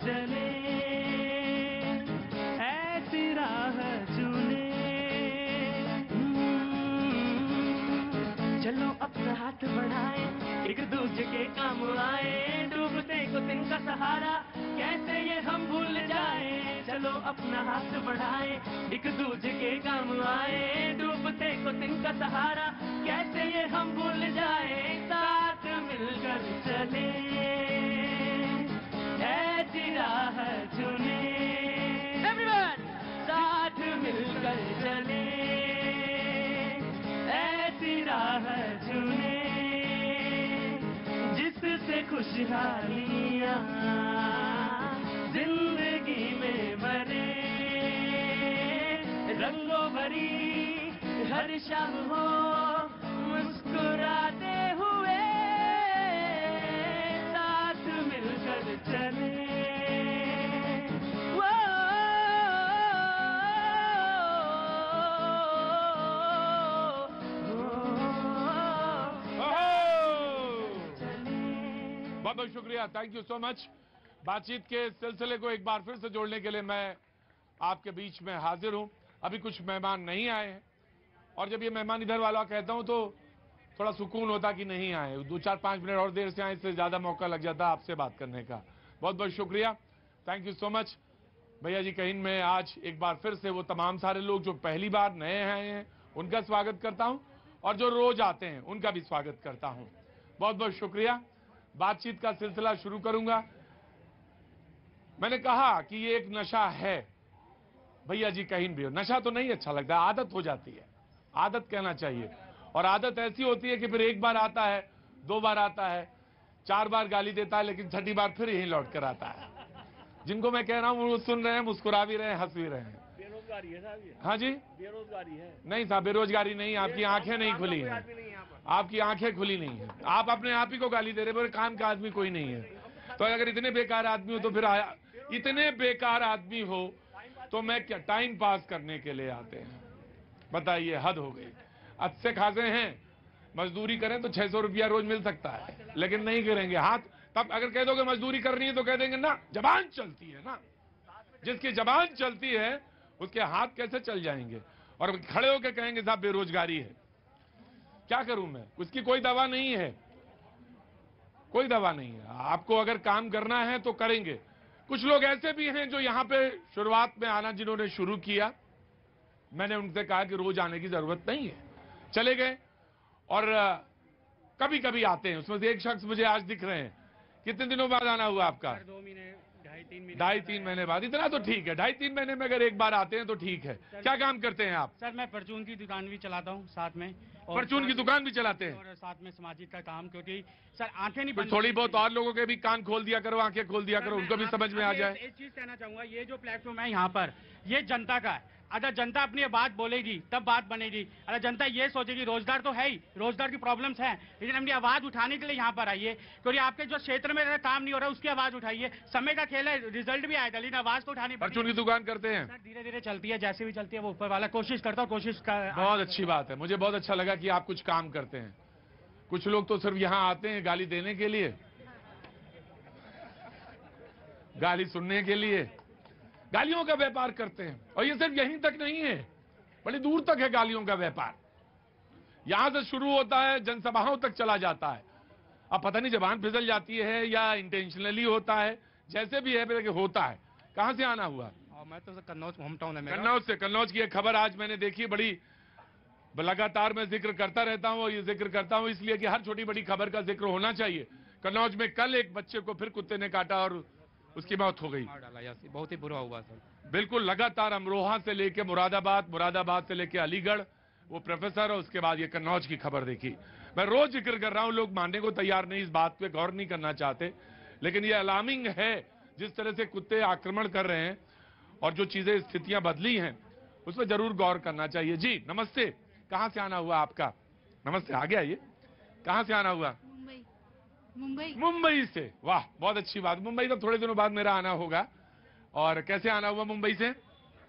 चले, ऐसी राह चुने। चलो अपना हाथ बढ़ाए, एक दूसरे के काम आए, डूबते को तिनका सहारा कैसे ये हम भूल जाए। चलो अपना हाथ बढ़ाए, एक दूसरे के काम आए, डूबते को तिनका सहारा कैसे ये हम भूल जाए। साथ मिलकर चले, ऐसी राह चुने। एवरीवन साथ मिलकर चले, ऐसी राह चुने, जिससे खुशहालियाँ जिंदगी में भरे। रंगों भरी हर शाम हो मुस्कुराते हुए, साथ मिलकर चले। बहुत बहुत शुक्रिया, थैंक यू सो मच। बातचीत के सिलसिले को एक बार फिर से जोड़ने के लिए मैं आपके बीच में हाजिर हूं। अभी कुछ मेहमान नहीं आए हैं, और जब ये मेहमान इधर वाला कहता हूं तो थोड़ा सुकून होता कि नहीं आए, 2-4-5 मिनट और देर से आए, इससे ज्यादा मौका लग जाता आपसे बात करने का। बहुत बहुत शुक्रिया, थैंक यू सो मच। भैया जी कहीं में आज एक बार फिर से वो तमाम सारे लोग जो पहली बार नए आए हैं उनका स्वागत करता हूं, और जो रोज आते हैं उनका भी स्वागत करता हूं। बहुत बहुत शुक्रिया। बातचीत का सिलसिला शुरू करूंगा। मैंने कहा कि ये एक नशा है, भैया जी कहीं भी हो, नशा तो नहीं अच्छा लगता, आदत हो जाती है, आदत कहना चाहिए। और आदत ऐसी होती है कि फिर एक बार आता है, 2 बार आता है, 4 बार गाली देता है, लेकिन छठी बार फिर यहीं लौट कर आता है। जिनको मैं कह रहा हूं वो सुन रहे हैं, मुस्कुरा भी रहे हैं, हंस भी रहे हैं। बेरोजगारी है साहब। हाँ जी, बेरोजगारी है। नहीं साहब, बेरोजगारी नहीं, आपकी आंखें नहीं खुली हैं, आपकी आंखें खुली नहीं है। आप अपने आप ही को गाली दे रहे, बोले काम का आदमी कोई नहीं है। तो अगर इतने बेकार आदमी हो तो फिर इतने बेकार आदमी हो तो मैं क्या, टाइम पास करने के लिए आते हैं? बताइए, हद हो गई। अच्छे खासे हैं, मजदूरी करें तो 600 रुपया रोज मिल सकता है, लेकिन नहीं करेंगे हाथ। तब अगर कह दोगे मजदूरी करनी है तो कह देंगे ना, जबान चलती है ना। जिसकी जबान चलती है उसके हाथ कैसे चल जाएंगे? और खड़े होकर कहेंगे साहब बेरोजगारी है। क्या करूं मैं? उसकी कोई दवा नहीं है, कोई दवा नहीं है। आपको अगर काम करना है तो करेंगे। कुछ लोग ऐसे भी हैं जो यहां पे शुरुआत में आना, जिन्होंने शुरू किया, मैंने उनसे कहा कि रोज आने की जरूरत नहीं है, चले गए। और कभी कभी आते हैं, उसमें से एक शख्स मुझे आज दिख रहे हैं। कितने दिनों बाद आना हुआ आपका? 2 महीने, 2.5-3 महीने बाद। इतना तो ठीक है, 2.5-3 महीने में अगर एक बार आते हैं तो ठीक है। क्या काम करते हैं आप? सर मैं परचून की दुकान भी चलाता हूँ साथ में, और परचून की दुकान भी चलाते हैं, और साथ में सामाजिक का काम, क्योंकि सर आंखें नहीं बंद। थोड़ी बहुत और लोगों के भी कान खोल दिया करो, आंखें खोल दिया करो, उनको भी समझ में आ जाए। एक चीज कहना चाहूंगा, ये जो प्लेटफॉर्म है यहाँ पर, ये जनता का है। अगर जनता अपनी बात बोलेगी तब बात बनेगी। अगर जनता ये सोचेगी, रोजगार तो है ही, रोजगार की प्रॉब्लम्स हैं, लेकिन अपनी आवाज उठाने के लिए यहाँ पर आइए, क्योंकि आपके जो क्षेत्र में काम नहीं हो रहा है उसकी आवाज उठाइए। समय का खेल है, रिजल्ट भी आएगा, लेकिन आवाज तो उठानी पड़ेगी। परचून की दुकान करते हैं? सर धीरे धीरे चलती है, जैसे भी चलती है वो ऊपर वाला कोशिश करता है, कोशिश कर। बहुत अच्छी बात है, मुझे बहुत अच्छा लगा कि आप कुछ काम करते हैं। कुछ लोग तो सिर्फ यहाँ आते हैं गाली देने के लिए, गाली सुनने के लिए, गालियों का व्यापार करते हैं। और ये सिर्फ यहीं तक नहीं है, बड़ी दूर तक है गालियों का व्यापार। यहां से शुरू होता है, जनसभाओं तक चला जाता है। अब पता नहीं जबान फिसल जाती है या इंटेंशनली होता है, जैसे भी है लेकिन होता है। कहां से आना हुआ? मैं तो कन्नौज, होम टाउन है मेरा। कन्नौज से। कन्नौज की एक खबर आज मैंने देखी, बड़ी लगातार मैं जिक्र करता रहता हूं, और ये जिक्र करता हूं इसलिए कि हर छोटी बड़ी खबर का जिक्र होना चाहिए। कन्नौज में कल एक बच्चे को फिर कुत्ते ने काटा और उसकी मौत हो गई। बहुत ही बुरा हुआ सर। बिल्कुल, लगातार अमरोहा से लेके मुरादाबाद, मुरादाबाद से लेके अलीगढ़, वो प्रोफेसर, और उसके बाद ये कन्नौज की खबर देखी। मैं रोज जिक्र कर रहा हूं, लोग मानने को तैयार नहीं, इस बात पे गौर नहीं करना चाहते, लेकिन ये अलार्मिंग है जिस तरह से कुत्ते आक्रमण कर रहे हैं, और जो चीजें, स्थितियां बदली हैं, उस पर जरूर गौर करना चाहिए। जी नमस्ते, कहां से आना हुआ आपका? नमस्ते, आ गया ये। कहां से आना हुआ? मुंबई से। वाह, बहुत अच्छी बात। मुंबई तो थोड़े दिनों बाद मेरा आना होगा। और कैसे आना हुआ मुंबई से?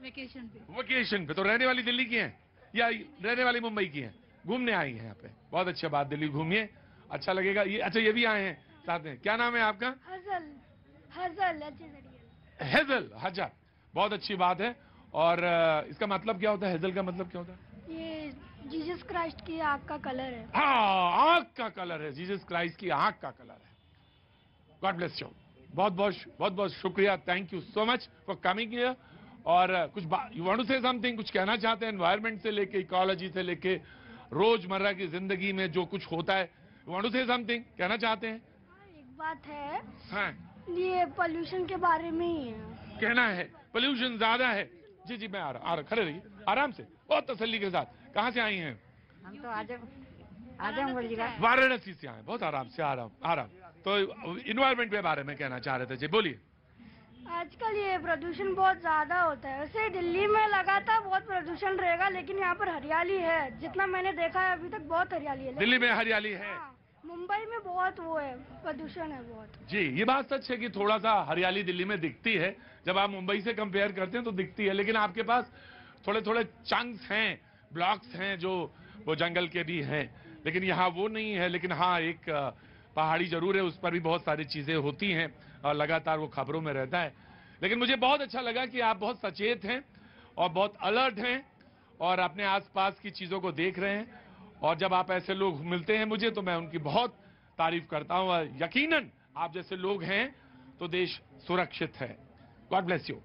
वेकेशन पे। वेकेशन पे। तो रहने वाली दिल्ली की हैं या रहने वाली मुंबई की हैं? घूमने आई हैं यहाँ पे, बहुत अच्छी बात। दिल्ली घूमिए, अच्छा लगेगा। ये अच्छा, ये भी आए हैं साथ में। क्या नाम है आपका? हर्षल। हर्षल। हेजल, अच्छा, बहुत अच्छी बात है। और इसका मतलब क्या होता है? हेजल का मतलब क्या होता है? ये जीसस क्राइस्ट की आँख का कलर है। हाँ, आंख का कलर है, जीसस क्राइस्ट की आंख का कलर है। God bless you. बहुत बहुत शुक्रिया, thank you so much for coming here. और कुछ you want to say something, कुछ कहना चाहते हैं? एनवायरमेंट से लेके, इकोलॉजी से लेके, रोजमर्रा की जिंदगी में जो कुछ होता है, you want to say something, कहना चाहते हैं? एक बात है, हाँ, ये पोल्यूशन के बारे में ही है। कहना है पोल्यूशन ज्यादा है। जी जी, मैं आ रहा, खड़े रहिए आराम से, बहुत तसल्ली के साथ। कहाँ से आई हैं? हम तो आजमगढ़ जिला। वाराणसी से आए, बहुत आराम से, आराम। तो इन्वायरमेंट के बारे में कहना चाह रहे थे जी, बोलिए। आजकल ये प्रदूषण बहुत ज्यादा होता है। वैसे दिल्ली में लगातार बहुत प्रदूषण रहेगा, लेकिन यहाँ पर हरियाली है। जितना मैंने देखा है अभी तक बहुत हरियाली है। दिल्ली में हरियाली है? हाँ, मुंबई में बहुत वो है, प्रदूषण है बहुत। जी, ये बात सच है कि थोड़ा सा हरियाली दिल्ली में दिखती है, जब आप मुंबई से कंपेयर करते हैं तो दिखती है। लेकिन आपके पास थोड़े थोड़े चंक्स हैं, ब्लॉक्स हैं जो वो जंगल के भी हैं, लेकिन यहाँ वो नहीं है। लेकिन हाँ, एक पहाड़ी जरूर है, उस पर भी बहुत सारी चीजें होती हैं और लगातार वो खबरों में रहता है। लेकिन मुझे बहुत अच्छा लगा कि आप बहुत सचेत हैं और बहुत अलर्ट हैं और अपने आसपास की चीजों को देख रहे हैं। और जब आप ऐसे लोग मिलते हैं मुझे, तो मैं उनकी बहुत तारीफ करता हूं। और यकीनन आप जैसे लोग हैं तो देश सुरक्षित है। God bless you.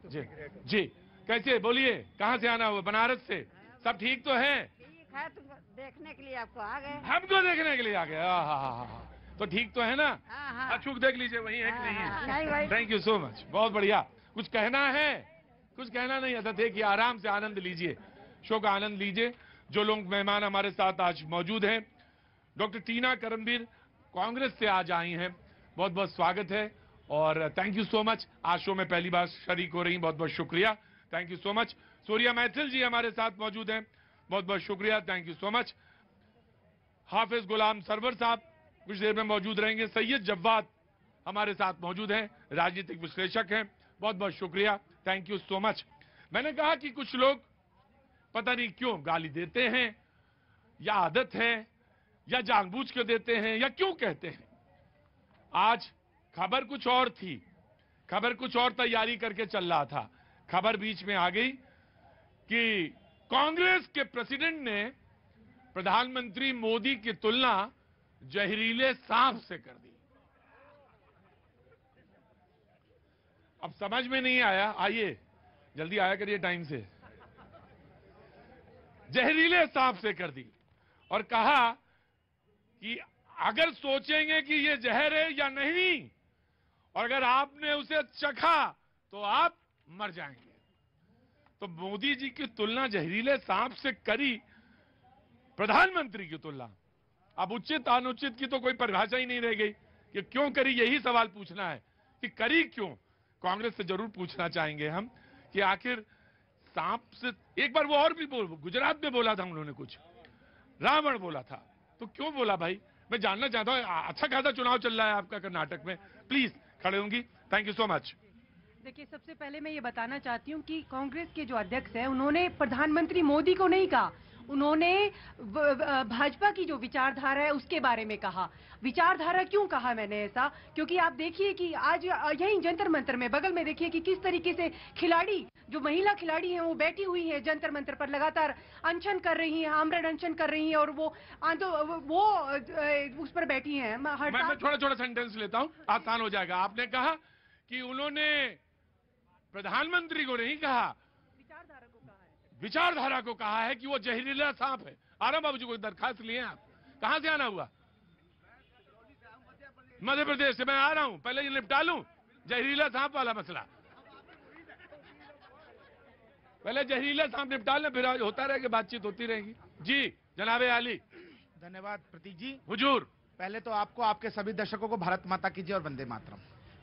जी जी, कैसे, बोलिए, कहाँ से आना हुआ? बनारस से। सब ठीक तो है? ठीक है, तुमको देखने के लिए आपको आ गए। हमको देखने के लिए आ गए? हाँ, तो ठीक तो है ना? हाँ। अचूक देख लीजिए वही है कि नहीं है? नहीं भाई। थैंक यू सो मच, बहुत बढ़िया। कुछ कहना है? कुछ कहना नहीं आता? देखिए, आराम से आनंद लीजिए, शो का आनंद लीजिए। जो लोग मेहमान हमारे साथ आज मौजूद हैं, डॉक्टर टीना करमबीर कांग्रेस से आज आई हैं, बहुत बहुत स्वागत है और थैंक यू सो मच। आज शो में पहली बार शरीक हो रही, बहुत बहुत शुक्रिया, thank you so much. Surya Maithil ji हमारे साथ मौजूद हैं, बहुत बहुत शुक्रिया, thank you so much. Hafiz Ghulam Sarwar साहब कुछ देर में मौजूद रहेंगे। सैयद जव्वाद हमारे साथ मौजूद हैं, राजनीतिक विश्लेषक हैं, बहुत बहुत शुक्रिया, थैंक यू सो मच। मैंने कहा कि कुछ लोग पता नहीं क्यों गाली देते हैं, या आदत है, या जानबूझ के देते हैं, या क्यों कहते हैं। आज खबर कुछ और थी, खबर कुछ और तैयारी करके चल रहा था। खबर बीच में आ गई कि कांग्रेस के प्रेसिडेंट ने प्रधानमंत्री मोदी की तुलना जहरीले सांप से कर दी। अब समझ में नहीं आया, आइए जल्दी आया करिए टाइम से। जहरीले सांप से कर दी और कहा कि अगर सोचेंगे कि ये जहर है या नहीं, और अगर आपने उसे चखा तो आप मर जाएंगे। तो मोदी जी की तुलना जहरीले सांप से करी, प्रधानमंत्री की तुलना। अब उचित अनुचित की तो कोई परिभाषा ही नहीं रह गई कि क्यों करी। यही सवाल पूछना है कि करी क्यों। कांग्रेस से जरूर पूछना चाहेंगे हम कि आखिर सांप से, एक बार वो और भी गुजरात में बोला था उन्होंने, कुछ रावण बोला था, तो क्यों बोला भाई? मैं जानना चाहता हूं। अच्छा खासा चुनाव चल रहा है आपका कर्नाटक में, प्लीज खड़े होंगी, थैंक यू सो मच। देखिए, सबसे पहले मैं ये बताना चाहती हूँ कि कांग्रेस के जो अध्यक्ष हैं, उन्होंने प्रधानमंत्री मोदी को नहीं कहा, उन्होंने भाजपा की जो विचारधारा है उसके बारे में कहा। विचारधारा क्यों कहा मैंने ऐसा? क्योंकि आप देखिए कि आज यही जंतर मंतर में बगल में देखिए कि किस तरीके से खिलाड़ी, जो महिला खिलाड़ी हैं, वो बैठी हुई है जंतर मंतर पर, लगातार अनशन कर रही हैं, आमरण अनशन कर रही हैं और वो उस पर बैठी हैं। मैं छोटा छोटा सेंटेंस लेता हूं, आसान हो जाएगा। आपने कहा कि उन्होंने प्रधानमंत्री को नहीं कहा, विचारधारा को कहा है कि वो जहरीला सांप है। आराम बाबू जी, कोई दरखास्त लिए आप? कहां से आना हुआ? मध्य प्रदेश से। मैं आ रहा हूं, पहले ये निपटा लूं जहरीला सांप वाला मसला। पहले जहरीला सांप निपटा लें, फिर होता रहेगा, बातचीत होती रहेगी। जी जनाबे आली। धन्यवाद प्रतीक जी। हुजूर, पहले तो आपको, आपके सभी दर्शकों को भारत माता की जय और वंदे मातरम।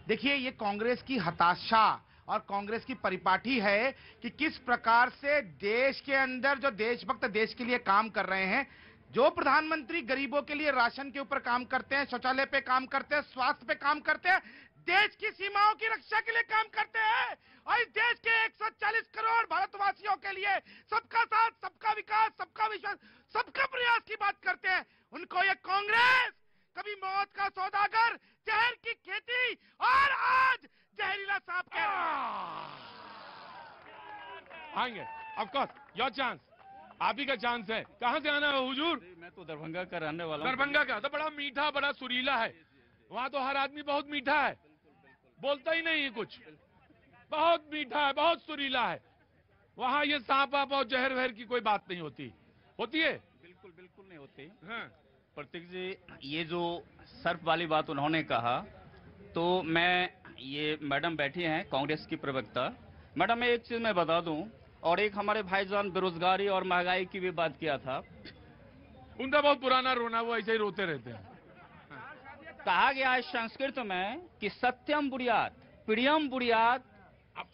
देखिए, ये कांग्रेस की हताशा और कांग्रेस की परिपाटी है कि किस प्रकार से देश के अंदर जो देशभक्त देश के लिए काम कर रहे हैं, जो प्रधानमंत्री गरीबों के लिए राशन के ऊपर काम करते हैं, शौचालय पे काम करते हैं, स्वास्थ्य पे काम करते हैं, देश की सीमाओं की रक्षा के लिए काम करते हैं और इस देश के 140 करोड़ भारतवासियों के लिए सबका साथ, सबका विकास, सबका विश्वास, सबका प्रयास की बात करते हैं। उनको ये कांग्रेस कभी मौत का सौदागर, जहर की खेती, और आज जहरीला सांप कह रहे हैं। आएंगे, ऑफ कोर्स योर चांस, आप ही का चांस है। कहां से आना है हुजूर? मैं तो दरभंगा का रहने वाला हूं। दरभंगा का तो बड़ा मीठा, बड़ा सुरीला है। वहां तो हर आदमी बहुत मीठा है, बोलता ही नहीं है कुछ, बहुत मीठा है, बहुत सुरीला है। वहां ये सांप आप और जहर वहर की कोई बात नहीं होती। होती है? बिल्कुल बिल्कुल नहीं होती। हाँ। प्रतीक जी, ये जो सर्फ वाली बात उन्होंने कहा, तो मैं, ये मैडम बैठी हैं कांग्रेस की प्रवक्ता, मैडम मैं एक चीज मैं बता दूं, और एक हमारे भाईजान बेरोजगारी और महंगाई की भी बात किया था। उनका बहुत पुराना रोना, वो ऐसे ही रोते रहते हैं। कहा गया है संस्कृत में कि सत्यम बुढ़ियात प्रियम बुढ़ियात,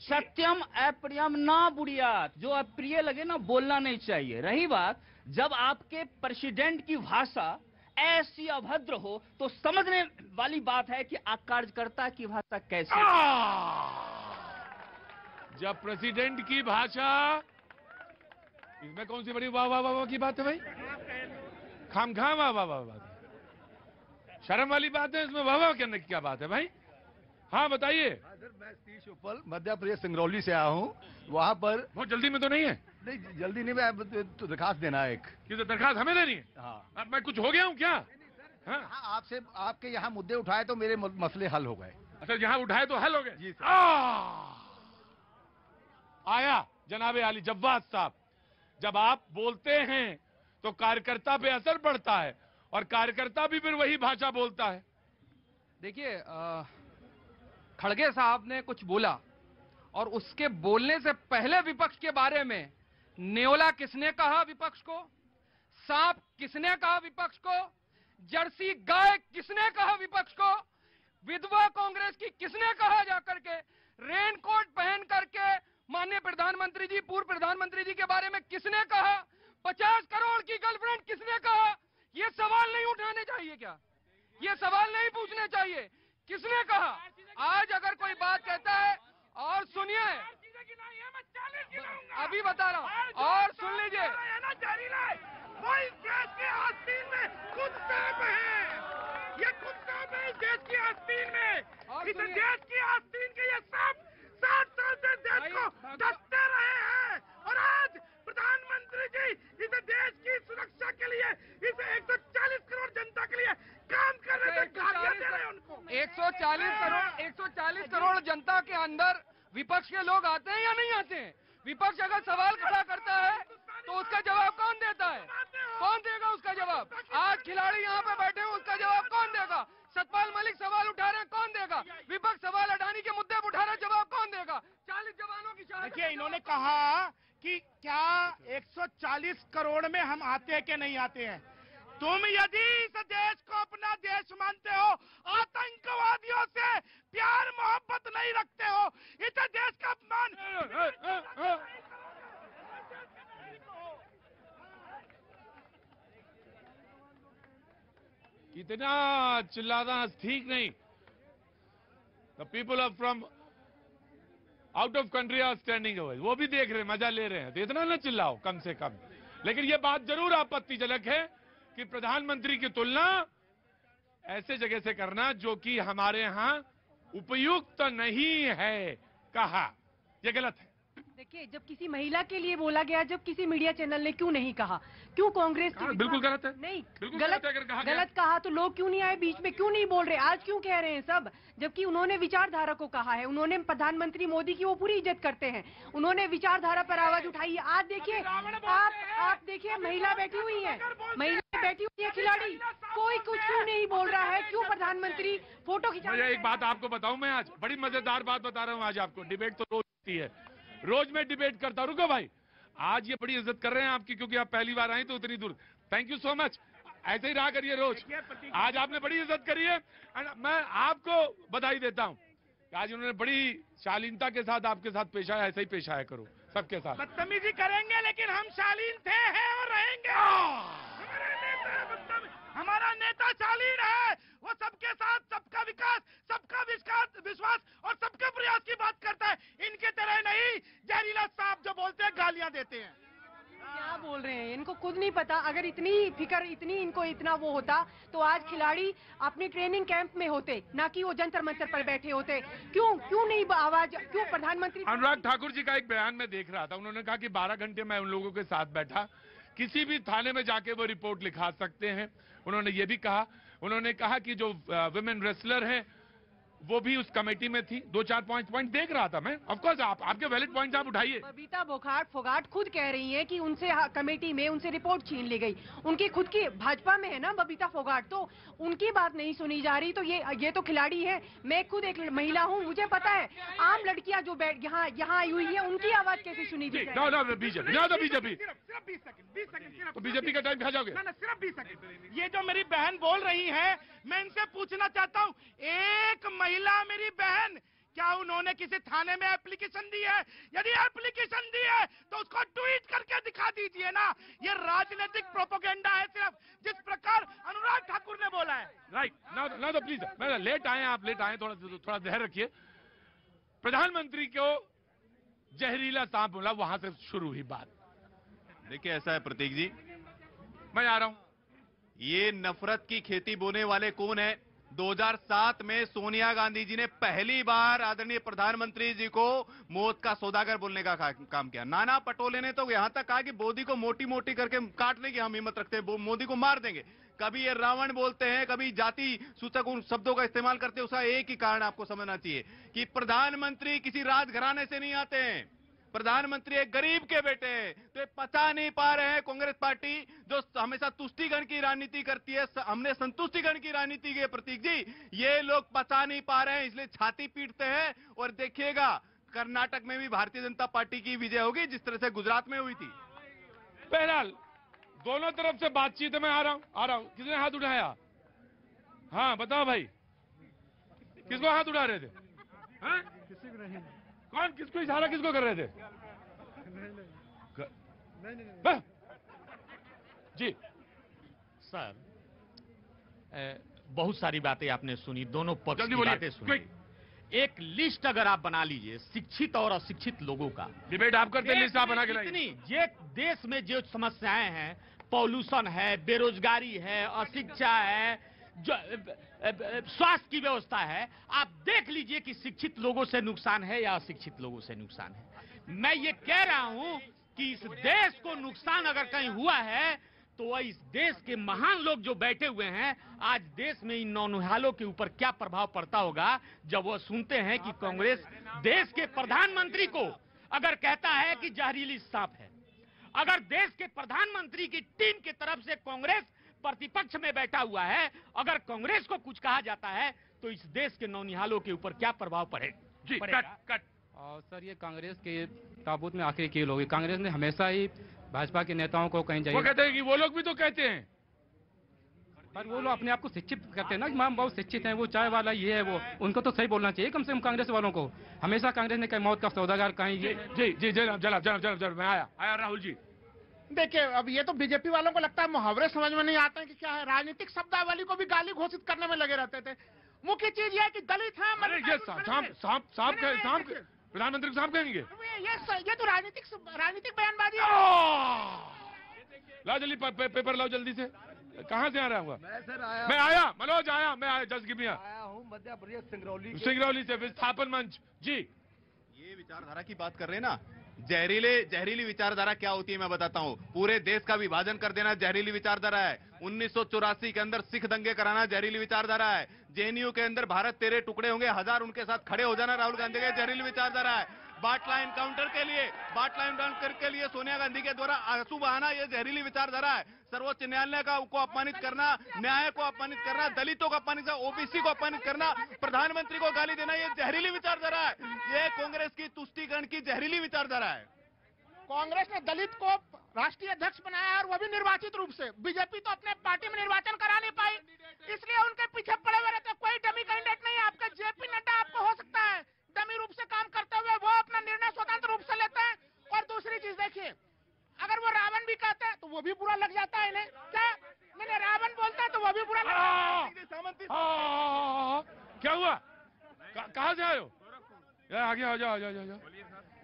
सत्यम अप्रियम ना बुढ़ियात। जो अप्रिय लगे ना बोलना नहीं चाहिए। रही बात, जब आपके प्रेसिडेंट की भाषा ऐसी अभद्र हो तो समझने वाली बात है कि कार्यकर्ता की भाषा कैसी। जब प्रेसिडेंट की भाषा, इसमें कौन सी बड़ी वाह वाह वाह की बात है भाई? खाम खाम वाह वाह वाह बात है, शर्म वाली बात है इसमें। वाह वाह करने की क्या बात है भाई? हाँ बताइए। सर मैं सतीश उपल मध्य प्रदेश सिंगरौली से आया हूँ। वहाँ पर बहुत जल्दी में तो नहीं है? नहीं जल्दी नहीं, मैं तो दरखास्त देना है एक। किस दरखास्त हमें देनी है? हाँ। अब मैं कुछ हो गया हूँ क्या? हाँ? आपसे आपके यहाँ मुद्दे उठाए तो मेरे मसले हल हो गए। अच्छा, यहाँ उठाए तो हल हो गए? जी सर। आया जनाबे आली जव्वाद साहब, जब आप बोलते हैं तो कार्यकर्ता पे असर पड़ता है, और कार्यकर्ता भी फिर वही भाषा बोलता है। देखिए, खड़गे साहब ने कुछ बोला, और उसके बोलने से पहले विपक्ष के बारे में नेवला किसने कहा विपक्ष को, सांप किसने कहा विपक्ष को, जर्सी गाय किसने कहा विपक्ष को, विधवा कांग्रेस की किसने कहा जाकर के, रेनकोट पहन करके माननीय प्रधानमंत्री जी, पूर्व प्रधानमंत्री जी के बारे में किसने कहा, 50 करोड़ की गर्लफ्रेंड किसने कहा। ये सवाल नहीं उठाने चाहिए क्या? ये सवाल नहीं पूछने चाहिए किसने कहा। आज अगर कोई बात कहता है, और सुनिए, अभी बता रहा हूं, और सुन लीजिए, देश के आस्तीन में खुद सांप है, ये खुद सांप है इस देश की आस्तीन में। इस देश की आस्तीन के ये सांप 60 साल से देश को डसते रहे हैं, और आज प्रधानमंत्री जी इस देश की सुरक्षा के लिए, इस 140 करोड़ जनता के लिए काम कर रहे थे, गालियां दे रहे हैं उनको। 140 करोड़ जनता के अंदर विपक्ष के लोग आते हैं या नहीं आते हैं? विपक्ष अगर सवाल खड़ा करता है तो उसका जवाब कौन देता है? कौन देगा उसका जवाब? आज खिलाड़ी यहाँ पे बैठे हैं, उसका जवाब कौन देगा? सतपाल मलिक सवाल उठा रहे हैं, कौन देगा? विपक्ष सवाल अडानी के मुद्दे पर उठा रहे हैं, जवाब कौन देगा? 40 जवानों की शहादत। देखिए, इन्होंने कहा कि क्या 140 करोड़ में हम आते हैं कि नहीं आते हैं। तुम यदि इस देश को अपना देश मानते हो, आतंकवादियों से प्यार मोहब्बत नहीं रखते हो, इस देश का अपमान। कितना चिल्लाना ठीक नहीं। The people of from out of country are standing away, वो भी देख रहे हैं, मजा ले रहे हैं, तो इतना ना चिल्लाओ कम से कम। लेकिन ये बात जरूर आपत्तिजनक है कि प्रधानमंत्री की तुलना ऐसे जगह से करना जो कि हमारे यहाँ उपयुक्त नहीं है, कहा, यह गलत है। देखिए, जब किसी महिला के लिए बोला गया, जब किसी मीडिया चैनल ने क्यों नहीं कहा? क्यों कांग्रेस के बिल्कुल गलत है। नहीं, बिल्कुल गलत है, अगर कहा गया। गलत कहा तो लोग क्यों नहीं आए बीच में? क्यों नहीं बोल रहे? आज क्यों कह रहे हैं सब? जबकि उन्होंने विचारधारा को कहा है, उन्होंने प्रधानमंत्री मोदी की वो पूरी इज्जत करते हैं, उन्होंने विचारधारा पर आवाज उठाई है। आज देखिए, आप देखिए, महिला बैठी हुई है, महिला बैठी हुई है, खिलाड़ी, कोई कुछ क्यों नहीं बोल रहा है? क्यों प्रधानमंत्री फोटो खिंचा? मुझे एक बात आपको बताऊं, मैं आज बड़ी मजेदार बात बता रहा हूं आज आपको। डिबेट तो रोज होती है, रोज मैं डिबेट करता हूं। रुको भाई, आज ये बड़ी इज्जत कर रहे हैं आपकी, क्योंकि आप पहली बार आई तो उतनी दूर। थैंक यू सो मच, ऐसे ही रहा करिए रोज। आज आपने बड़ी इज्जत करी है, मैं आपको बधाई देता हूं। आज उन्होंने बड़ी शालीनता के साथ आपके साथ पेश आया, ऐसे ही पेश आया करो सबके साथ। बदतमीजी करेंगे लेकिन हम शालीन थे, हैं और रहेंगे। हमारा नेता शालीन है, वो सबके साथ सबका विकास, सबका विश्वास और सबके प्रयास की बात करता है। इनके तरह नहीं जहरीला सांप जो बोलते हैं, गालियां देते हैं। क्या बोल रहे हैं? इनको खुद नहीं पता, अगर इतनी फिक्र, इतनी इनको इतना वो होता तो आज खिलाड़ी अपने ट्रेनिंग कैंप में होते, ना कि वो जंतर मंतर पर बैठे होते। क्यों नहीं आवाज, क्यों प्रधानमंत्री? अनुराग ठाकुर जी का एक बयान में देख रहा था, उन्होंने कहा कि 12 घंटे मैं उन लोगों के साथ बैठा, किसी भी थाने में जाके वो रिपोर्ट लिखा सकते हैं। उन्होंने ये भी कहा, उन्होंने कहा कि जो विमेन रेसलर हैं वो भी उस कमेटी में थी। 2-4 पॉइंट देख रहा था मैं। ऑफ कोर्स आपके वैलिड पॉइंट्स आप उठाइए। बबीता फोगाट खुद कह रही हैं कि उनसे कमेटी में उनसे रिपोर्ट छीन ली गई। उनकी खुद की भाजपा में है ना बबीता फोगाट, तो उनकी बात नहीं सुनी जा रही। तो ये तो खिलाड़ी है, मैं खुद एक महिला हूँ, मुझे पता है आम लड़कियां जो यहाँ आई हुई है उनकी आवाज कैसे सुनी जाए। बीजेपी तो बीजेपी का टाइम खा जाओगे ना सिर्फ 20 सेकंड। ये जो मेरी बहन बोल रही है, मैं इनसे पूछना चाहता हूँ, एक महिला मेरी बहन, क्या उन्होंने किसी थाने में एप्लीकेशन दी है? यदि एप्लीकेशन दी है तो उसको ट्वीट करके दिखा दीजिए ना। ये राजनीतिक प्रोपेगेंडा है सिर्फ, जिस प्रकार अनुराग ठाकुर ने बोला है। राइट ना तो प्लीज, मैं लेट आए, आप लेट आए, थोड़ा धैर्य रखिए। प्रधानमंत्री को जहरीला सांप बोला, वहां से शुरू हुई बात। देखिए ऐसा है प्रतीक जी, मैं आ रहा हूं। ये नफरत की खेती बोने वाले कौन है? 2007 में सोनिया गांधी जी ने पहली बार आदरणीय प्रधानमंत्री जी को मौत का सौदागर बोलने का काम किया। नाना पटोले ने तो यहां तक कहा कि मोदी को मोटी मोटी करके काटने की हम हिम्मत रखते हैं, मोदी को मार देंगे। कभी ये रावण बोलते हैं, कभी जाति सूचक उन शब्दों का इस्तेमाल करते हैं। उसका एक ही कारण आपको समझना चाहिए कि प्रधानमंत्री किसी राजघराने से नहीं आते हैं, प्रधानमंत्री एक गरीब के बेटे हैं। तो ये पता नहीं पा रहे हैं कांग्रेस पार्टी जो हमेशा तुष्टिगण की राजनीति करती है, हमने संतुष्टिगण की राजनीति की है प्रतीक जी, ये लोग पता नहीं पा रहे हैं, इसलिए छाती पीटते हैं। और देखिएगा कर्नाटक में भी भारतीय जनता पार्टी की विजय होगी जिस तरह से गुजरात में हुई थी। बहरहाल दोनों तरफ से बातचीत है। मैं आ रहा हूं। किसने हाथ उठाया? हाँ बताओ भाई, किसको हाथ उठा रहे थे? हाँ? किसी को नहीं। कौन किसको इशारा किसको कर रहे थे? नहीं। जी सर, बहुत सारी बातें आपने सुनी, दोनों पक्ष की बातें सुनी। एक लिस्ट अगर आप बना लीजिए शिक्षित और अशिक्षित लोगों का, डिबेट आप करते हैं, लिस्ट आप बना के लाइए। ये देश में जो समस्याएं हैं, पॉल्यूशन है, बेरोजगारी है, अशिक्षा है, जो स्वास्थ्य की व्यवस्था है, आप देख लीजिए कि शिक्षित लोगों से नुकसान है या अशिक्षित लोगों से नुकसान है। मैं ये कह रहा हूं कि इस देश को नुकसान अगर कहीं हुआ है तो वह इस देश के महान लोग जो बैठे हुए हैं, आज देश में इन नौनिहालों के ऊपर क्या प्रभाव पड़ता होगा जब वो सुनते हैं कि कांग्रेस देश के प्रधानमंत्री को अगर कहता है कि जहरीली सांप है। अगर देश के प्रधानमंत्री की टीम की तरफ से कांग्रेस प्रतिपक्ष में बैठा हुआ है, अगर कांग्रेस को कुछ कहा जाता है तो इस देश के नौनिहालों के ऊपर क्या प्रभाव पड़ेगा? कट। और सर ये कांग्रेस के ताबूत में आखिरी कील होगी। कांग्रेस ने हमेशा ही भाजपा के नेताओं को कहीं वो कहते हैं कि वो लोग भी तो कहते हैं, पर वो लोग अपने आप को शिक्षित करते हैं ना, कि हम बहुत शिक्षित हैं, वो चाय वाला ये है वो, उनको तो सही बोलना चाहिए कम से कम कांग्रेस वालों को। हमेशा कांग्रेस ने कहीं मौत का सौदागर कहीं। जी जनाब मैं आया राहुल जी। देखिए अब ये तो बीजेपी वालों को लगता है मुहावरे समझ में नहीं आते हैं कि क्या है, राजनीतिक शब्दावली को भी गाली घोषित करने में लगे रहते थे। मुख्य चीज ये है कि दलित है, प्रधानमंत्री को सांप कहेंगे, ये तो राजनीतिक बयानबाजी है। लाओ जल्दी पेपर लाओ जल्दी से। कहाँ से आ रहा हूँ? मैं आया मनोज आया, मैं आया जस गिमिया आया हूँ मध्य प्रदेश सिंगरौली से विस्थापन मंच। जी ये विचारधारा की बात कर रहे हैं ना, जहरीली विचारधारा क्या होती है मैं बताता हूँ। पूरे देश का विभाजन कर देना जहरीली विचारधारा है। 1984 के अंदर सिख दंगे कराना जहरीली विचारधारा है। जेएनयू के अंदर भारत तेरे टुकड़े होंगे, 1000 उनके साथ खड़े हो जाना राहुल गांधी का जहरीली विचारधारा है। बाटला एनकाउंटर के लिए सोनिया गांधी के द्वारा आंसू बहाना यह जहरीली विचारधारा है। सर्वोच्च न्यायालय को अपमानित करना, न्याय को अपमानित करना, दलितों को अपमानित करना, ओबीसी को अपमानित करना, प्रधानमंत्री को गाली देना, यह जहरीली विचारधारा है। यह कांग्रेस की तुष्टीकरण की जहरीली विचारधारा है। कांग्रेस ने दलित को राष्ट्रीय अध्यक्ष बनाया और वो भी निर्वाचित रूप से। बीजेपी तो अपने पार्टी में निर्वाचन करा नहीं पाई, इसलिए उनके पीछे पड़े हुए रहते। कोई डमी कैंडिडेट नहीं है। आपका जेपी नड्डा आपको हो सकता है डमी रूप से काम करते हुए, वो अपना निर्णय स्वतंत्र रूप से लेते हैं। और दूसरी चीज देखिए, अगर वो रावण भी कहते हैं तो वो भी बुरा लग जाता है इन्हें। क्या मैंने रावण बोलता है तो वो भी बुरा लग जाता है। क्या हुआ? कहाँ से आए हो? आगे आ जाओ।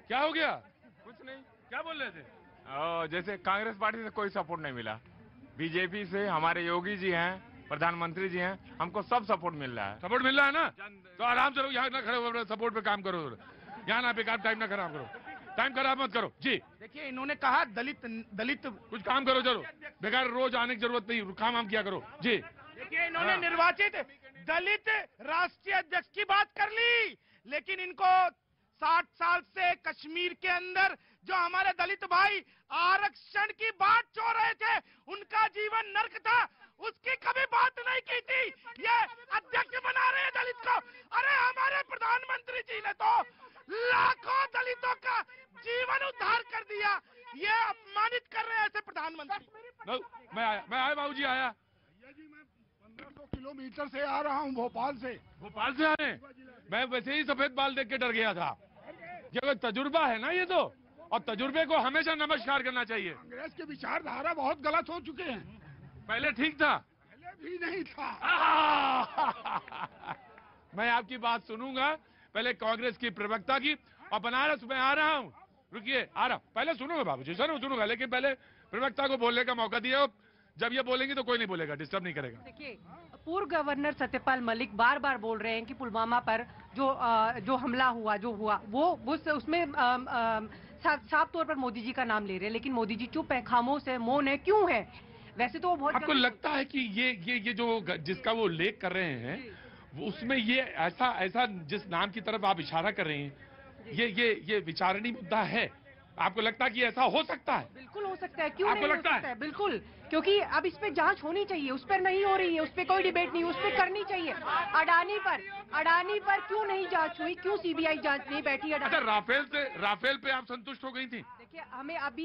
क्या हो गया? कुछ नहीं। क्या बोल रहे थे? जैसे कांग्रेस पार्टी से कोई सपोर्ट नहीं मिला, बीजेपी से हमारे योगी जी हैं, प्रधानमंत्री जी हैं, हमको सब सपोर्ट मिल रहा है। सपोर्ट मिल रहा है ना, तो आराम से रहो, यहाँ ना खड़े हो, सपोर्ट पे काम करो, यहाँ ना बेकार टाइम ना खराब करो, टाइम खराब मत करो जी। देखिए इन्होंने कहा दलित कुछ काम करो, चलो बेकार रोज आने की जरूरत नहीं, काम किया करो जी। देखिए इन्होंने निर्वाचित दलित राष्ट्रीय अध्यक्ष की बात कर ली, लेकिन इनको 60 साल से कश्मीर के अंदर जो हमारे दलित भाई आरक्षण की बात चो रहे थे, उनका जीवन नर्क था, उसकी कभी बात नहीं की थी। ये अध्यक्ष बना रहे हैं दलित को। अरे हमारे प्रधानमंत्री जी ने तो लाखों दलितों का जीवन उद्धार कर दिया, ये अपमानित कर रहे हैं ऐसे प्रधानमंत्री। मैं आया बाबूजी आया। 1500 किलोमीटर से आ रहा हूँ, भोपाल से आ रहे हैं। मैं वैसे ही सफेद बाल देख के डर गया था। ये तजुर्बा है ना ये तो, और तजुर्बे को हमेशा नमस्कार करना चाहिए। कांग्रेस की विचारधारा बहुत गलत हो चुके हैं। पहले ठीक था, पहले भी नहीं था। मैं आपकी बात सुनूंगा, पहले कांग्रेस की प्रवक्ता की, और बनारस में आ रहा हूँ, रुकिए आ रहा, पहले सुनूंगा बाबूजी, सुनूंगा, लेकिन पहले प्रवक्ता को बोलने का मौका दिया। जब ये बोलेंगे तो कोई नहीं बोलेगा, डिस्टर्ब नहीं करेगा। देखिए पूर्व गवर्नर सत्यपाल मलिक बार बार बोल रहे हैं कि पुलवामा पर जो हमला हुआ, जो हुआ वो उसमें साफ तौर पर मोदी जी का नाम ले रहे हैं, लेकिन मोदी जी चुप है, खामोश है, मौन है, क्यों है? वैसे तो वो बहुत, आपको लगता है कि ये जो जिसका वो उल्लेख कर रहे हैं, उसमें ये ऐसा जिस नाम की तरफ आप इशारा कर रहे हैं, ये विचारणीय मुद्दा है? आपको लगता है कि ऐसा हो सकता है? बिल्कुल हो सकता है, क्यों आपको नहीं लगता हो सकता है? बिल्कुल, क्योंकि अब इस पे जांच होनी चाहिए, उस पर नहीं हो रही है, उस पर कोई डिबेट नहीं, उस पर करनी चाहिए। अडानी पर क्यों नहीं जांच हुई, क्यों सीबीआई जांच नहीं बैठी? अच्छा, राफेल पे आप संतुष्ट हो गई थी? देखिए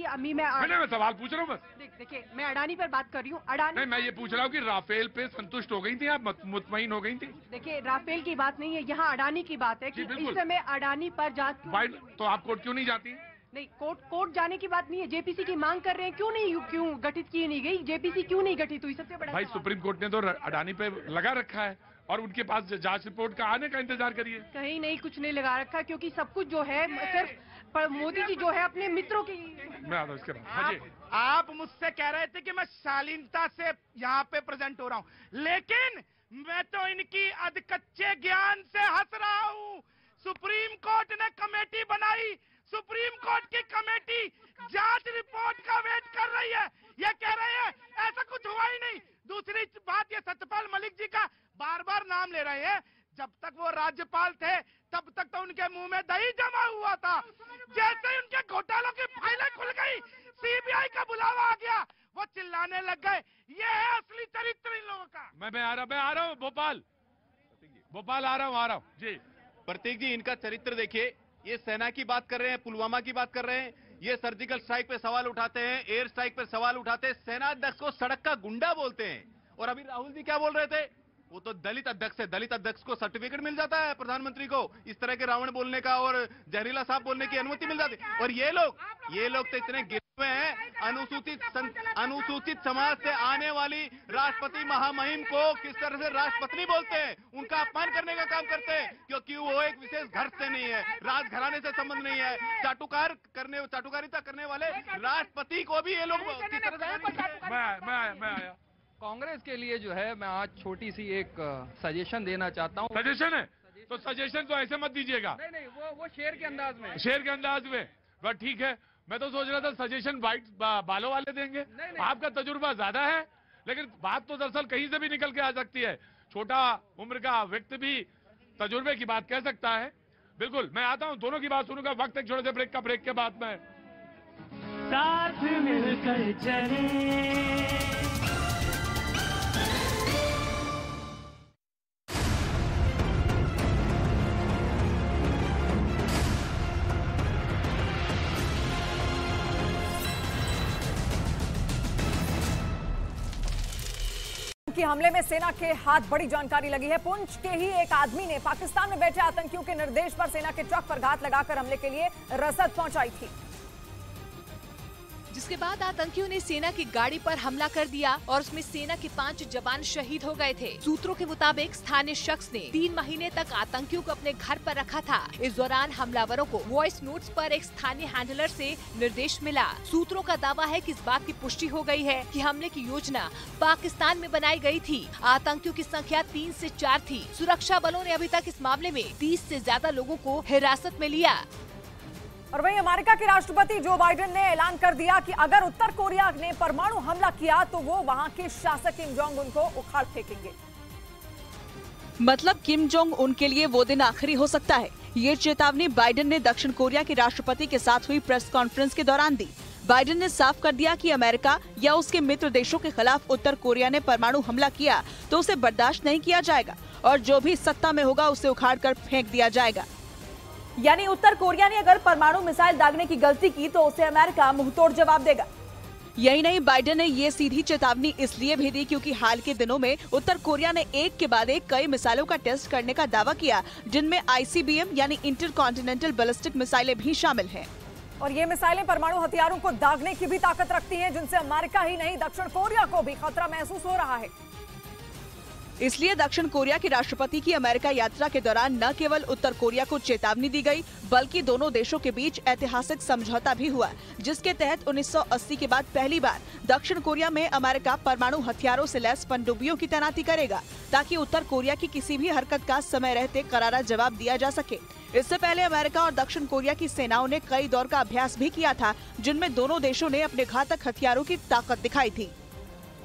अभी मैं सवाल पूछ रहा हूँ बस। देखिए मैं अडानी पर बात कर रही हूँ। अडानी, मैं ये पूछ रहा हूँ कि राफेल पे संतुष्ट हो गई थी आप, मुतमईन हो गई थी? देखिए राफेल की बात नहीं है, यहाँ अडानी की बात है कि इस समय अडानी पर जांच। तो आप कोर्ट क्यों नहीं जाती? नहीं, कोर्ट जाने की बात नहीं है, जेपीसी की मांग कर रहे हैं, क्यों गठित की नहीं गई? जेपीसी क्यों नहीं गठित हुई? सबसे बड़ा भाई सुप्रीम कोर्ट ने तो अडानी पे लगा रखा है, और उनके पास जांच रिपोर्ट का आने का इंतजार करिए। कहीं नहीं, कुछ नहीं लगा रखा, क्योंकि सब कुछ जो है सिर्फ मोदी जी जो है अपने मित्रों की। मैं आता हूं इसके बाद। आप मुझसे कह रहे थे कि मैं शालीनता से यहाँ पे प्रेजेंट हो रहा हूँ, लेकिन मैं तो इनकी अधकच्चे ज्ञान से हंस रहा हूँ। सुप्रीम कोर्ट ने कमेटी बनाई, सुप्रीम कोर्ट की कमेटी जांच रिपोर्ट का वेट कर रही है, ये कह रहे हैं ऐसा कुछ हुआ ही नहीं। दूसरी बात, ये सत्यपाल मलिक जी का बार बार नाम ले रहे हैं, जब तक वो राज्यपाल थे तब तक तो उनके मुंह में दही जमा हुआ था। जैसे ही उनके घोटालों की फाइलें खुल गई, सीबीआई का बुलावा आ गया, वो चिल्लाने लग गए। ये है असली चरित्र इन लोगों का। मैं आ रहा हूँ भोपाल आ रहा हूँ जी। प्रतीक जी, इनका चरित्र देखिए, ये सेना की बात कर रहे हैं, पुलवामा की बात कर रहे हैं, ये सर्जिकल स्ट्राइक पे सवाल उठाते हैं, एयर स्ट्राइक पे सवाल उठाते हैं, सेना अध्यक्ष को सड़क का गुंडा बोलते हैं। और अभी राहुल जी क्या बोल रहे थे? वो तो दलित अध्यक्ष है, दलित अध्यक्ष को सर्टिफिकेट मिल जाता है, प्रधानमंत्री को इस तरह के रावण बोलने का और जहरीला सांप बोलने की अनुमति मिल जाती है। और ये लोग तो इतने गिरे हुए हैं, अनुसूचित समाज से आने वाली राष्ट्रपति महामहिम को किस तरह से राष्ट्रपति बोलते हैं, उनका अपमान करने का काम करते हैं, क्योंकि वो एक विशेष घर से नहीं है, राजघराने से संबंध नहीं है। चाटुकारिता करने वाले राष्ट्रपति को भी ये लोग किस तरह से। मैं आया। कांग्रेस के लिए जो है मैं आज छोटी सी एक सजेशन देना चाहता हूँ। सजेशन है तो सजेशन तो ऐसे मत दीजिएगा। नहीं, वो शेर के अंदाज में। शेर के अंदाज में बस ठीक है। मैं तो सोच रहा था सजेशन वाइट बालों वाले देंगे। नहीं। आपका तजुर्बा ज्यादा है, लेकिन बात तो दरअसल कहीं से भी निकल के आ सकती है। छोटा उम्र का व्यक्ति भी तजुर्बे की बात कह सकता है। बिल्कुल, मैं आता हूँ, दोनों की बात सुनूंगा। वक्त एक छोटे से ब्रेक के बाद में साथ मिलकर चले। कि हमले में सेना के हाथ बड़ी जानकारी लगी है। पुंछ के ही एक आदमी ने पाकिस्तान में बैठे आतंकियों के निर्देश पर सेना के ट्रक पर घात लगाकर हमले के लिए रसद पहुंचाई थी। जिसके बाद आतंकियों ने सेना की गाड़ी पर हमला कर दिया और उसमें सेना के 5 जवान शहीद हो गए थे। सूत्रों के मुताबिक स्थानीय शख्स ने 3 महीने तक आतंकियों को अपने घर पर रखा था। इस दौरान हमलावरों को वॉइस नोट्स पर एक स्थानीय हैंडलर से निर्देश मिला। सूत्रों का दावा है कि इस बात की पुष्टि हो गई है कि हमले की योजना पाकिस्तान में बनाई गई थी। आतंकियों की संख्या 3 से 4 थी। सुरक्षा बलों ने अभी तक इस मामले में 30 से ज्यादा लोगों को हिरासत में लिया। और वहीं अमेरिका के राष्ट्रपति जो बाइडेन ने ऐलान कर दिया कि अगर उत्तर कोरिया ने परमाणु हमला किया तो वो वहां के शासक किम जोंग उन को उखाड़ फेंकेंगे। मतलब किम जोंग उन के लिए वो दिन आखिरी हो सकता है। ये चेतावनी बाइडेन ने दक्षिण कोरिया के राष्ट्रपति के साथ हुई प्रेस कॉन्फ्रेंस के दौरान दी। बाइडेन ने साफ कर दिया कि अमेरिका या उसके मित्र देशों के खिलाफ उत्तर कोरिया ने परमाणु हमला किया तो उसे बर्दाश्त नहीं किया जाएगा और जो भी सत्ता में होगा उसे उखाड़ कर फेंक दिया जाएगा। यानी उत्तर कोरिया ने अगर परमाणु मिसाइल दागने की गलती की तो उसे अमेरिका मुंहतोड़ जवाब देगा। यही नहीं, बाइडेन ने ये सीधी चेतावनी इसलिए भी दी क्योंकि हाल के दिनों में उत्तर कोरिया ने एक के बाद एक कई मिसाइलों का टेस्ट करने का दावा किया, जिनमें ICBM यानी इंटर कॉन्टिनेंटल बैलिस्टिक मिसाइलें भी शामिल हैं। और ये मिसाइलें परमाणु हथियारों को दागने की भी ताकत रखती हैं, जिनसे अमेरिका ही नहीं दक्षिण कोरिया को भी खतरा महसूस हो रहा है। इसलिए दक्षिण कोरिया के राष्ट्रपति की अमेरिका यात्रा के दौरान न केवल उत्तर कोरिया को चेतावनी दी गई, बल्कि दोनों देशों के बीच ऐतिहासिक समझौता भी हुआ, जिसके तहत 1980 के बाद पहली बार दक्षिण कोरिया में अमेरिका परमाणु हथियारों से लैस पनडुब्बियों की तैनाती करेगा, ताकि उत्तर कोरिया की किसी भी हरकत का समय रहते करारा जवाब दिया जा सके। इससे पहले अमेरिका और दक्षिण कोरिया की सेनाओं ने कई दौर का अभ्यास भी किया था, जिनमें दोनों देशों ने अपने घातक हथियारों की ताकत दिखाई थी।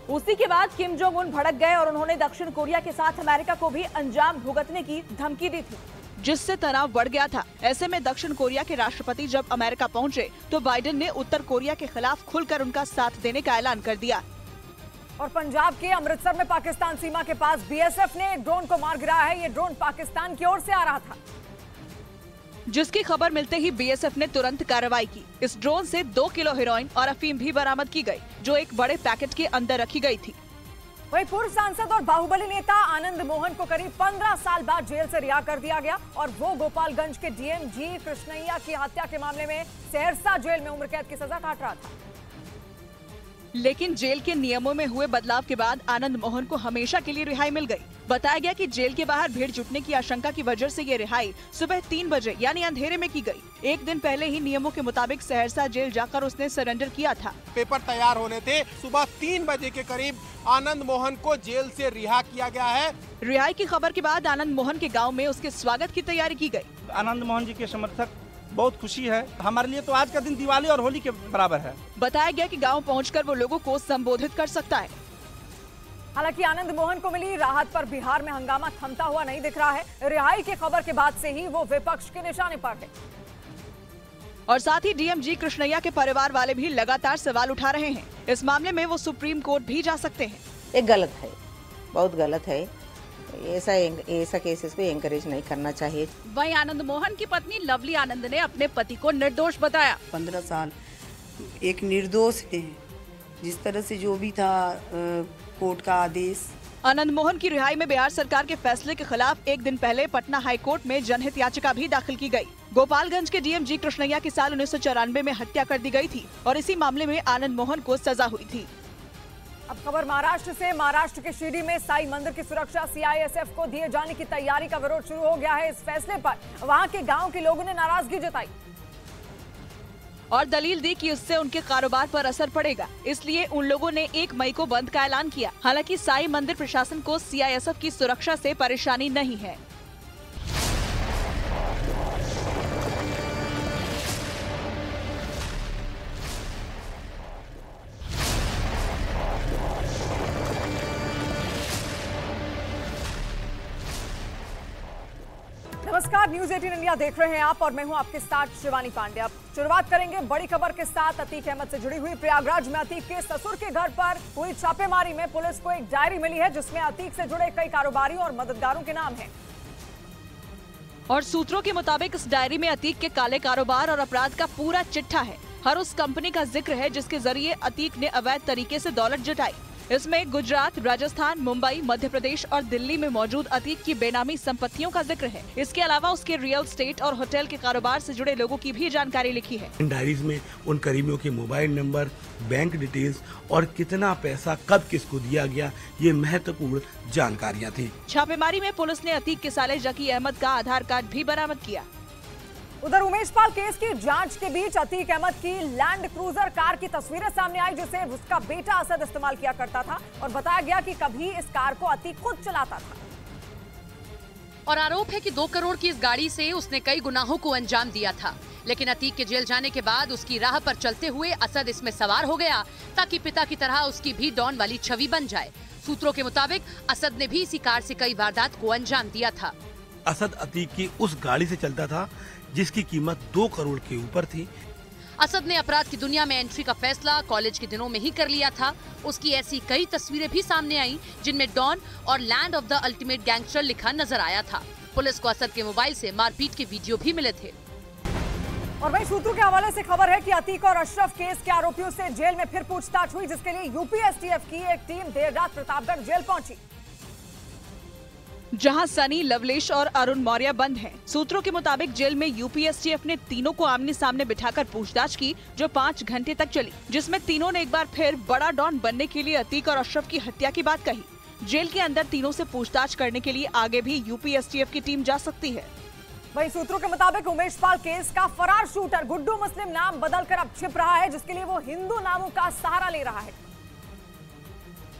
उसी के बाद किम जोंग उन भड़क गए और उन्होंने दक्षिण कोरिया के साथ अमेरिका को भी अंजाम भुगतने की धमकी दी थी, जिससे तनाव बढ़ गया था। ऐसे में दक्षिण कोरिया के राष्ट्रपति जब अमेरिका पहुंचे तो बाइडेन ने उत्तर कोरिया के खिलाफ खुलकर उनका साथ देने का ऐलान कर दिया। और पंजाब के अमृतसर में पाकिस्तान सीमा के पास BSF ने एक ड्रोन को मार गिराया है। ये ड्रोन पाकिस्तान की ओर से आ रहा था, जिसकी खबर मिलते ही BSF ने तुरंत कार्रवाई की। इस ड्रोन से 2 किलो हेरोइन और अफीम भी बरामद की गई, जो एक बड़े पैकेट के अंदर रखी गई थी। वहीं पूर्व सांसद और बाहुबली नेता आनंद मोहन को करीब 15 साल बाद जेल से रिहा कर दिया गया और वो गोपालगंज के DM जी कृष्णैया की हत्या के मामले में सहरसा जेल में उम्र कैद की सजा काट रहा था। लेकिन जेल के नियमों में हुए बदलाव के बाद आनंद मोहन को हमेशा के लिए रिहाई मिल गई। बताया गया कि जेल के बाहर भीड़ जुटने की आशंका की वजह से ये रिहाई सुबह 3 बजे यानी अंधेरे में की गई। एक दिन पहले ही नियमों के मुताबिक सहरसा जेल जाकर उसने सरेंडर किया था। पेपर तैयार होने थे, सुबह 3 बजे के करीब आनंद मोहन को जेल से रिहा किया गया है। रिहाई की खबर के बाद आनंद मोहन के गाँव में उसके स्वागत की तैयारी की गयी। आनंद मोहन जी के समर्थक बहुत खुशी है। हमारे लिए तो आज का दिन दिवाली और होली के बराबर है। बताया गया कि गांव पहुंचकर वो लोगों को संबोधित कर सकता है। हालांकि आनंद मोहन को मिली राहत पर बिहार में हंगामा थमता हुआ नहीं दिख रहा है। रिहाई की खबर के बाद से ही वो विपक्ष के निशाने पर है। और साथ ही DM जी कृष्णैया के परिवार वाले भी लगातार सवाल उठा रहे हैं। इस मामले में वो सुप्रीम कोर्ट भी जा सकते हैं। ये गलत है, बहुत गलत है। ऐसा केसेस को एंकरेज नहीं करना चाहिए। वहीं आनंद मोहन की पत्नी लवली आनंद ने अपने पति को निर्दोष बताया। 15 साल एक निर्दोष है, जिस तरह से जो भी था कोर्ट का आदेश। आनंद मोहन की रिहाई में बिहार सरकार के फैसले के खिलाफ एक दिन पहले पटना हाई कोर्ट में जनहित याचिका भी दाखिल की गई। गोपालगंज के DM जी कृष्णैया की साल 1994 में हत्या कर दी गई थी और इसी मामले में आनंद मोहन को सजा हुई थी। अब खबर महाराष्ट्र से। महाराष्ट्र के शिरडी में साई मंदिर की सुरक्षा CISF को दिए जाने की तैयारी का विरोध शुरू हो गया है। इस फैसले पर वहां के गांव के लोगों ने नाराजगी जताई और दलील दी कि उससे उनके कारोबार पर असर पड़ेगा। इसलिए उन लोगों ने 1 मई को बंद का ऐलान किया। हालांकि साई मंदिर प्रशासन को CISF की सुरक्षा से परेशानी नहीं है। नमस्कार, न्यूज 18 इंडिया देख रहे हैं आप और मैं हूं आपके साथ शिवानी पांडे। अब शुरुआत करेंगे बड़ी खबर के साथ अतीक अहमद से जुड़ी हुई। प्रयागराज में अतीक के ससुर के घर पर हुई छापेमारी में पुलिस को एक डायरी मिली है, जिसमें अतीक से जुड़े कई कारोबारियों और मददगारों के नाम हैं। और सूत्रों के मुताबिक इस डायरी में अतीक के काले कारोबार और अपराध का पूरा चिट्ठा है। हर उस कंपनी का जिक्र है जिसके जरिए अतीक ने अवैध तरीके से दौलत जुटाई। इसमें गुजरात, राजस्थान, मुंबई, मध्य प्रदेश और दिल्ली में मौजूद अतीक की बेनामी संपत्तियों का जिक्र है। इसके अलावा उसके रियल एस्टेट और होटल के कारोबार से जुड़े लोगों की भी जानकारी लिखी है। इन डायरीज में उन करीबियों के मोबाइल नंबर, बैंक डिटेल्स और कितना पैसा कब किसको दिया गया, ये महत्वपूर्ण जानकारियाँ थी। छापेमारी में पुलिस ने अतीक के साले जकी अहमद का आधार कार्ड भी बरामद किया। उधर उमेश पाल केस की जांच के बीच अतीक अहमद की लैंड क्रूजर कार की तस्वीरें सामने आई, जिसे उसका बेटा असद इस्तेमाल किया करता था और बताया गया कि कभी इस कार को अतीक खुद चलाता था। और आरोप है कि 2 करोड़ की इस गाड़ी से उसने कई गुनाहों को अंजाम दिया था, लेकिन अतीक के जेल जाने के बाद उसकी राह पर चलते हुए असद इसमें सवार हो गया ताकि पिता की तरह उसकी भी डॉन वाली छवि बन जाए। सूत्रों के मुताबिक असद ने भी इसी कार से कई वारदात को अंजाम दिया था। असद अतीक की उस गाड़ी से चलता था जिसकी कीमत 2 करोड़ के ऊपर थी। असद ने अपराध की दुनिया में एंट्री का फैसला कॉलेज के दिनों में ही कर लिया था। उसकी ऐसी कई तस्वीरें भी सामने आई जिनमें डॉन और land of the ultimate gangster लिखा नजर आया था। पुलिस को असद के मोबाइल से मारपीट के वीडियो भी मिले थे। और वहीं सूत्रों के हवाले से खबर है कि अतीक और अशरफ केस के आरोपियों से जेल में फिर पूछताछ हुई, जिसके लिए यूपी एसटीएफ की एक टीम देर रात प्रतापगढ़ जेल पहुंची, जहां सनी, लवलेश और अरुण मौर्य बंद हैं। सूत्रों के मुताबिक जेल में यूपी एसटीएफ ने तीनों को आमने सामने बिठाकर पूछताछ की, जो 5 घंटे तक चली, जिसमें तीनों ने एक बार फिर बड़ा डॉन बनने के लिए अतीक और अशरफ की हत्या की बात कही। जेल के अंदर तीनों से पूछताछ करने के लिए आगे भी यूपी एसटीएफ की टीम जा सकती है। वहीं सूत्रों के मुताबिक उमेश पाल केस का फरार शूटर गुड्डू मुस्लिम नाम बदलकर अब छिप रहा है, जिसके लिए वो हिंदू नामों का सहारा ले रहा है।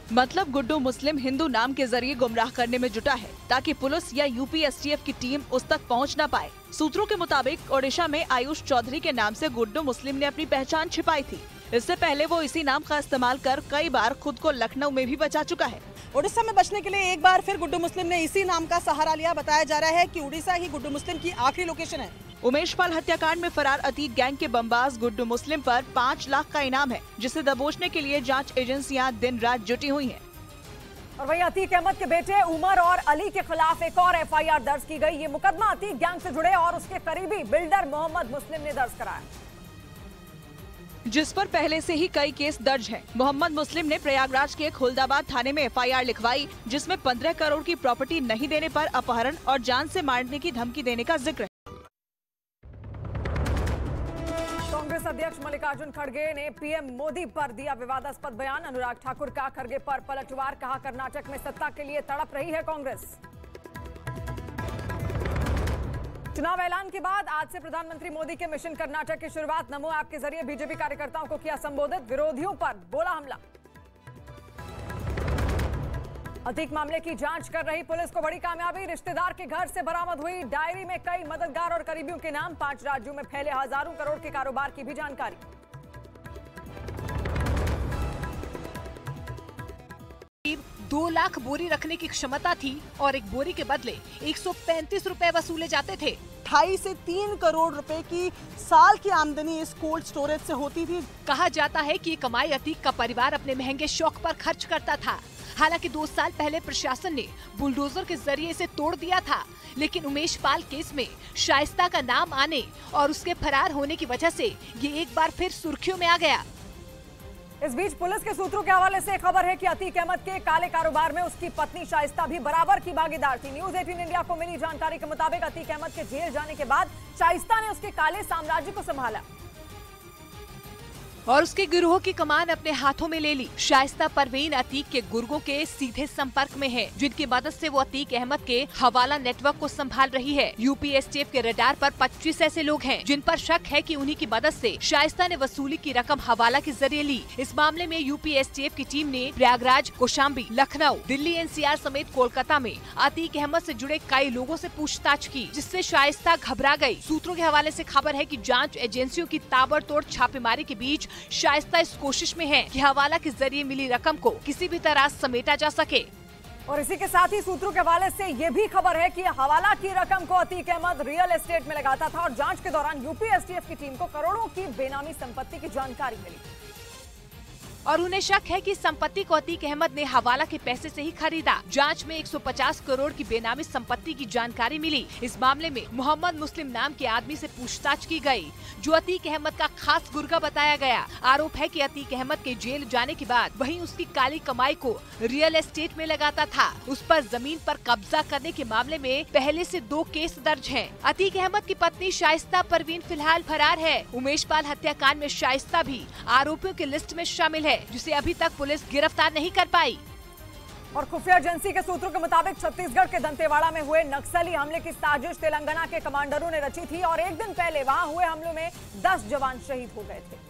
मतलब गुड्डू मुस्लिम हिंदू नाम के जरिए गुमराह करने में जुटा है ताकि पुलिस या यूपी एसटीएफ की टीम उस तक पहुंच न पाए। सूत्रों के मुताबिक ओडिशा में आयुष चौधरी के नाम से गुड्डू मुस्लिम ने अपनी पहचान छिपाई थी। इससे पहले वो इसी नाम का इस्तेमाल कर कई बार खुद को लखनऊ में भी बचा चुका है। उड़ीसा में बचने के लिए एक बार फिर गुड्डू मुस्लिम ने इसी नाम का सहारा लिया। बताया जा रहा है कि उड़ीसा ही गुड्डू मुस्लिम की आखिरी लोकेशन है। उमेश पाल हत्याकांड में फरार अतीक गैंग के बमबाज गुड्डू मुस्लिम पर 5 लाख का इनाम है, जिसे दबोचने के लिए जांच एजेंसियां दिन रात जुटी हुई हैं। और वहीं अतीक अहमद के बेटे उमर और अली के खिलाफ एक और एफआईआर दर्ज की गई। ये मुकदमा अतीक गैंग से जुड़े और उसके करीबी बिल्डर मोहम्मद मुस्लिम ने दर्ज कराया, जिस पर पहले से ही कई केस दर्ज हैं। मोहम्मद मुस्लिम ने प्रयागराज के खुलदाबाद थाने में एफआईआर लिखवाई, जिसमें 15 करोड़ की प्रॉपर्टी नहीं देने पर अपहरण और जान से मारने की धमकी देने का जिक्र है। कांग्रेस अध्यक्ष मल्लिकार्जुन खड़गे ने पीएम मोदी पर दिया विवादास्पद बयान। अनुराग ठाकुर का खड़गे पर पलटवार, कहा कर्नाटक में सत्ता के लिए तड़प रही है कांग्रेस। चुनाव ऐलान के बाद आज से प्रधानमंत्री मोदी के मिशन कर्नाटक की शुरुआत। नमो ऐप के जरिए बीजेपी कार्यकर्ताओं को किया संबोधित, विरोधियों पर बोला हमला। अतीक मामले की जांच कर रही पुलिस को बड़ी कामयाबी, रिश्तेदार के घर से बरामद हुई डायरी में कई मददगार और करीबियों के नाम। 5 राज्यों में फैले हजारों करोड़ के कारोबार की भी जानकारी। करीब 2 लाख बोरी रखने की क्षमता थी और एक बोरी के बदले 135 रुपए वसूले जाते थे। 2.5 से 3 करोड़ रुपए की साल की आमदनी इस कोल्ड स्टोरेज से होती थी। कहा जाता है कि ये कमाई अतीक का परिवार अपने महंगे शौक पर खर्च करता था। हालांकि 2 साल पहले प्रशासन ने बुलडोजर के जरिए इसे तोड़ दिया था, लेकिन उमेश पाल केस में शाइस्ता का नाम आने और उसके फरार होने की वजह से ये एक बार फिर सुर्खियों में आ गया। इस बीच पुलिस के सूत्रों के हवाले से खबर है कि अतीक अहमद के काले कारोबार में उसकी पत्नी शाइस्ता भी बराबर की भागीदार थी। न्यूज 18 इंडिया को मिली जानकारी के मुताबिक अतीक अहमद के जेल जाने के बाद शाइस्ता ने उसके काले साम्राज्य को संभाला और उसके गिरोह की कमान अपने हाथों में ले ली। शाइस्ता परवीन अतीक के गुर्गों के सीधे संपर्क में है, जिनकी मदद से वो अतीक अहमद के हवाला नेटवर्क को संभाल रही है। यूपी एसटीएफ के रडार पर 25 ऐसे लोग हैं जिन पर शक है कि उन्हीं की मदद से शाइस्ता ने वसूली की रकम हवाला के जरिए ली। इस मामले में यूपी एसटीएफ की टीम ने प्रयागराज, कौशाम्बी, लखनऊ, दिल्ली एनसीआर समेत कोलकाता में अतीक अहमद से जुड़े कई लोगों से पूछताछ की, जिससे शाइस्ता घबरा गई। सूत्रों के हवाले से खबर है कि जांच एजेंसियों की ताबड़तोड़ छापेमारी के बीच शाइस्ता इस कोशिश में है कि हवाला के जरिए मिली रकम को किसी भी तरह समेटा जा सके। और इसी के साथ ही सूत्रों के हवाले से ये भी खबर है कि हवाला की रकम को अतीक अहमद रियल एस्टेट में लगाता था और जांच के दौरान यूपी एसटीएफ की टीम को करोड़ों की बेनामी संपत्ति की जानकारी मिली। और उन्हें शक है कि संपत्ति को अतीक अहमद ने हवाला के पैसे से ही खरीदा। जांच में 150 करोड़ की बेनामी संपत्ति की जानकारी मिली। इस मामले में मोहम्मद मुस्लिम नाम के आदमी से पूछताछ की गई, जो अतीक अहमद का खास गुर्गा बताया गया। आरोप है कि अतीक अहमद के जेल जाने के बाद वहीं उसकी काली कमाई को रियल एस्टेट में लगाता था। उस पर जमीन पर कब्जा करने के मामले में पहले से 2 केस दर्ज हैं। अतीक अहमद की पत्नी शाइस्ता परवीन फिलहाल फरार है। उमेश पाल हत्याकांड में शाइस्ता भी आरोपियों की लिस्ट में शामिल है, जिसे अभी तक पुलिस गिरफ्तार नहीं कर पाई। और खुफिया एजेंसी के सूत्रों के मुताबिक छत्तीसगढ़ के दंतेवाड़ा में हुए नक्सली हमले की साजिश तेलंगाना के कमांडरों ने रची थी और एक दिन पहले वहां हुए हमलों में 10 जवान शहीद हो गए थे।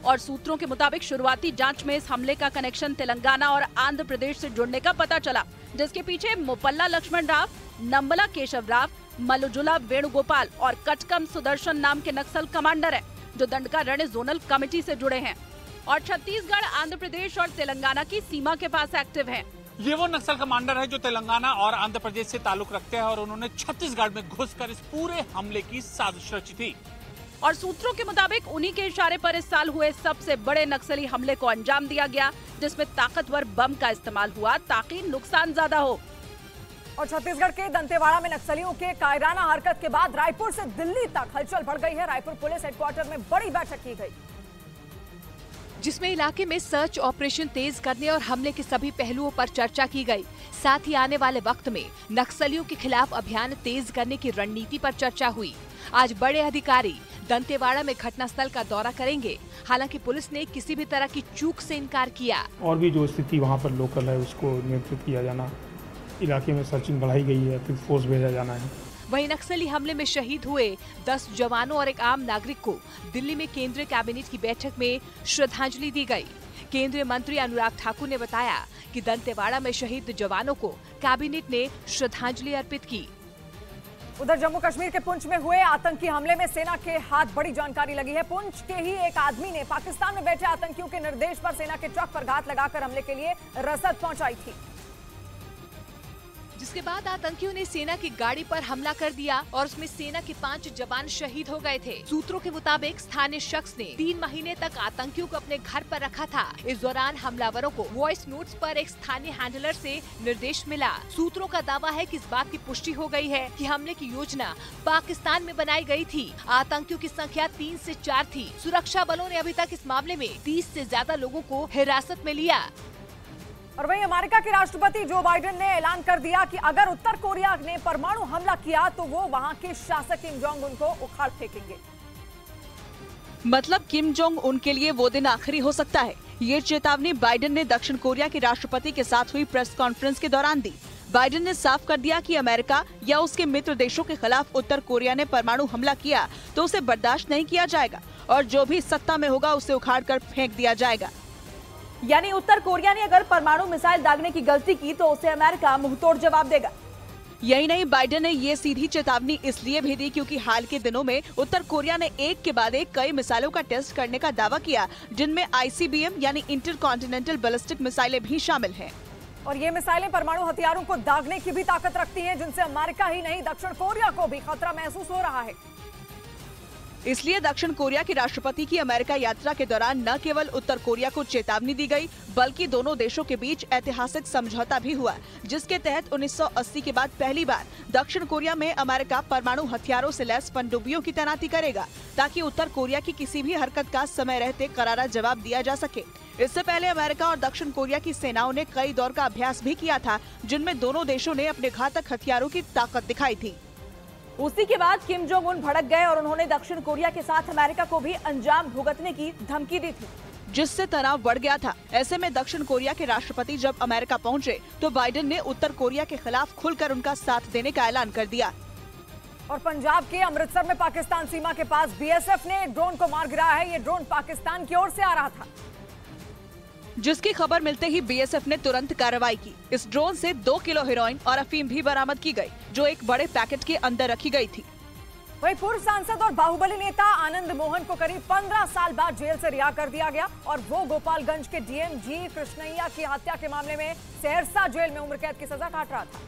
और सूत्रों के मुताबिक शुरुआती जांच में इस हमले का कनेक्शन तेलंगाना और आंध्र प्रदेश से जुड़ने का पता चला, जिसके पीछे मोपल्ला लक्ष्मण राव, नंबला केशव राव, मलुजुला वेणुगोपाल और कटकम सुदर्शन नाम के नक्सल कमांडर हैं, जो दंडका रण जोनल कमेटी से जुड़े हैं और छत्तीसगढ़, आंध्र प्रदेश और तेलंगाना की सीमा के पास एक्टिव हैं। ये वो नक्सल कमांडर है जो तेलंगाना और आंध्र प्रदेश से ताल्लुक रखते हैं और उन्होंने छत्तीसगढ़ में घुसकर इस पूरे हमले की साजिश रची थी। और सूत्रों के मुताबिक उन्हीं के इशारे पर इस साल हुए सबसे बड़े नक्सली हमले को अंजाम दिया गया, जिसमें ताकतवर बम का इस्तेमाल हुआ ताकि नुकसान ज्यादा हो। और छत्तीसगढ़ के दंतेवाड़ा में नक्सलियों के कायराना हरकत के बाद रायपुर से दिल्ली तक हलचल बढ़ गई है। रायपुर पुलिस हेडक्वार्टर में बड़ी बैठक की गई, जिसमें इलाके में सर्च ऑपरेशन तेज करने और हमले के सभी पहलुओं पर चर्चा की गई। साथ ही आने वाले वक्त में नक्सलियों के खिलाफ अभियान तेज करने की रणनीति पर चर्चा हुई। आज बड़े अधिकारी दंतेवाड़ा में घटनास्थल का दौरा करेंगे। हालांकि पुलिस ने किसी भी तरह की चूक से इनकार किया। और भी जो स्थिति वहां पर लोकल है उसको नियंत्रित किया जाना, इलाके में सर्चिंग बढ़ाई गई है, फिर फोर्स भेजा जाना है। वहीं नक्सली हमले में शहीद हुए 10 जवानों और एक आम नागरिक को दिल्ली में केंद्रीय कैबिनेट की बैठक में श्रद्धांजलि दी गई। केंद्रीय मंत्री अनुराग ठाकुर ने बताया कि दंतेवाड़ा में शहीद जवानों को कैबिनेट ने श्रद्धांजलि अर्पित की। उधर जम्मू कश्मीर के पुंछ में हुए आतंकी हमले में सेना के हाथ बड़ी जानकारी लगी है। पुंछ के ही एक आदमी ने पाकिस्तान में बैठे आतंकियों के निर्देश पर सेना के ट्रक पर घात लगाकर हमले के लिए रसद पहुंचाई थी, जिसके बाद आतंकियों ने सेना की गाड़ी पर हमला कर दिया और उसमें सेना के 5 जवान शहीद हो गए थे। सूत्रों के मुताबिक स्थानीय शख्स ने 3 महीने तक आतंकियों को अपने घर पर रखा था। इस दौरान हमलावरों को वॉइस नोट्स पर एक स्थानीय हैंडलर से निर्देश मिला। सूत्रों का दावा है कि इस बात की पुष्टि हो गई है कि हमले की योजना पाकिस्तान में बनाई गई थी। आतंकियों की संख्या 3 से 4 थी। सुरक्षा बलों ने अभी तक इस मामले में 30 से ज्यादा लोगों को हिरासत में लिया। और वहीं अमेरिका के राष्ट्रपति जो बाइडेन ने ऐलान कर दिया कि अगर उत्तर कोरिया ने परमाणु हमला किया तो वो वहां के शासक किम जोंग उन को उखाड़ फेंकेंगे। मतलब किम जोंग उन के लिए वो दिन आखिरी हो सकता है। ये चेतावनी बाइडेन ने दक्षिण कोरिया के राष्ट्रपति के साथ हुई प्रेस कॉन्फ्रेंस के दौरान दी। बाइडेन ने साफ कर दिया कि अमेरिका या उसके मित्र देशों के खिलाफ उत्तर कोरिया ने परमाणु हमला किया तो उसे बर्दाश्त नहीं किया जाएगा और जो भी सत्ता में होगा उसे उखाड़ कर फेंक दिया जाएगा। यानी उत्तर कोरिया ने अगर परमाणु मिसाइल दागने की गलती की तो उसे अमेरिका मुंहतोड़ जवाब देगा। यही नहीं, बाइडेन ने ये सीधी चेतावनी इसलिए भी दी क्योंकि हाल के दिनों में उत्तर कोरिया ने एक के बाद एक कई मिसाइलों का टेस्ट करने का दावा किया, जिनमें ICBM यानी इंटरकॉन्टिनेंटल बैलिस्टिक मिसाइलें भी शामिल हैं। और ये मिसाइलें परमाणु हथियारों को दागने की भी ताकत रखती हैं, जिनसे अमेरिका ही नहीं दक्षिण कोरिया को भी खतरा महसूस हो रहा है। इसलिए दक्षिण कोरिया के राष्ट्रपति की अमेरिका यात्रा के दौरान न केवल उत्तर कोरिया को चेतावनी दी गई, बल्कि दोनों देशों के बीच ऐतिहासिक समझौता भी हुआ, जिसके तहत 1980 के बाद पहली बार दक्षिण कोरिया में अमेरिका परमाणु हथियारों से लैस पनडुब्बियों की तैनाती करेगा, ताकि उत्तर कोरिया की किसी भी हरकत का समय रहते करारा जवाब दिया जा सके। इससे पहले अमेरिका और दक्षिण कोरिया की सेनाओं ने कई दौर का अभ्यास भी किया था, जिनमें दोनों देशों ने अपने घातक हथियारों की ताकत दिखाई थी। उसी के बाद किम जोंग उन भड़क गए और उन्होंने दक्षिण कोरिया के साथ अमेरिका को भी अंजाम भुगतने की धमकी दी थी, जिससे तनाव बढ़ गया था। ऐसे में दक्षिण कोरिया के राष्ट्रपति जब अमेरिका पहुंचे तो बाइडेन ने उत्तर कोरिया के खिलाफ खुलकर उनका साथ देने का ऐलान कर दिया। और पंजाब के अमृतसर में पाकिस्तान सीमा के पास BSF ने ड्रोन को मार गिराया है। ये ड्रोन पाकिस्तान की ओर से आ रहा था, जिसकी खबर मिलते ही BSF ने तुरंत कार्रवाई की। इस ड्रोन से 2 किलो हेरोइन और अफीम भी बरामद की गई, जो एक बड़े पैकेट के अंदर रखी गई थी। वहीं पूर्व सांसद और बाहुबली नेता आनंद मोहन को करीब 15 साल बाद जेल से रिहा कर दिया गया और वो गोपालगंज के DM जी कृष्णैया की हत्या के मामले में सहरसा जेल में उम्र कैद की सजा काट रहा था।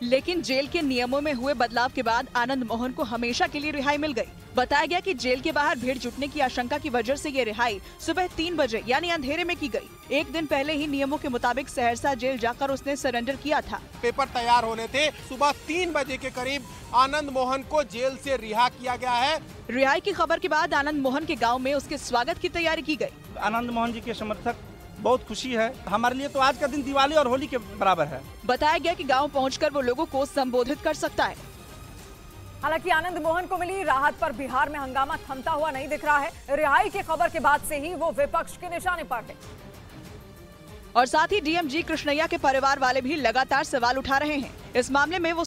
लेकिन जेल के नियमों में हुए बदलाव के बाद आनंद मोहन को हमेशा के लिए रिहाई मिल गई। बताया गया कि जेल के बाहर भीड़ जुटने की आशंका की वजह से ये रिहाई सुबह 3 बजे यानी अंधेरे में की गई। एक दिन पहले ही नियमों के मुताबिक सहरसा जेल जाकर उसने सरेंडर किया था। पेपर तैयार होने थे, सुबह 3 बजे के करीब आनंद मोहन को जेल से रिहा किया गया है। रिहाई की खबर के बाद आनंद मोहन के गाँव में उसके स्वागत की तैयारी की गयी। आनंद मोहन जी के समर्थक बहुत खुशी है, हमारे लिए तो आज का दिन दिवाली और होली के बराबर है। बताया गया कि गांव पहुंचकर वो लोगों को संबोधित कर सकता है। हालांकि आनंद मोहन को मिली राहत पर बिहार में हंगामा थमता हुआ नहीं दिख रहा है। रिहाई की खबर के बाद से ही वो विपक्ष के निशाने पर है। और साथ ही डीएम जी कृष्णैया के परिवार वाले भी लगातार सवाल उठा रहे हैं। इस मामले में वो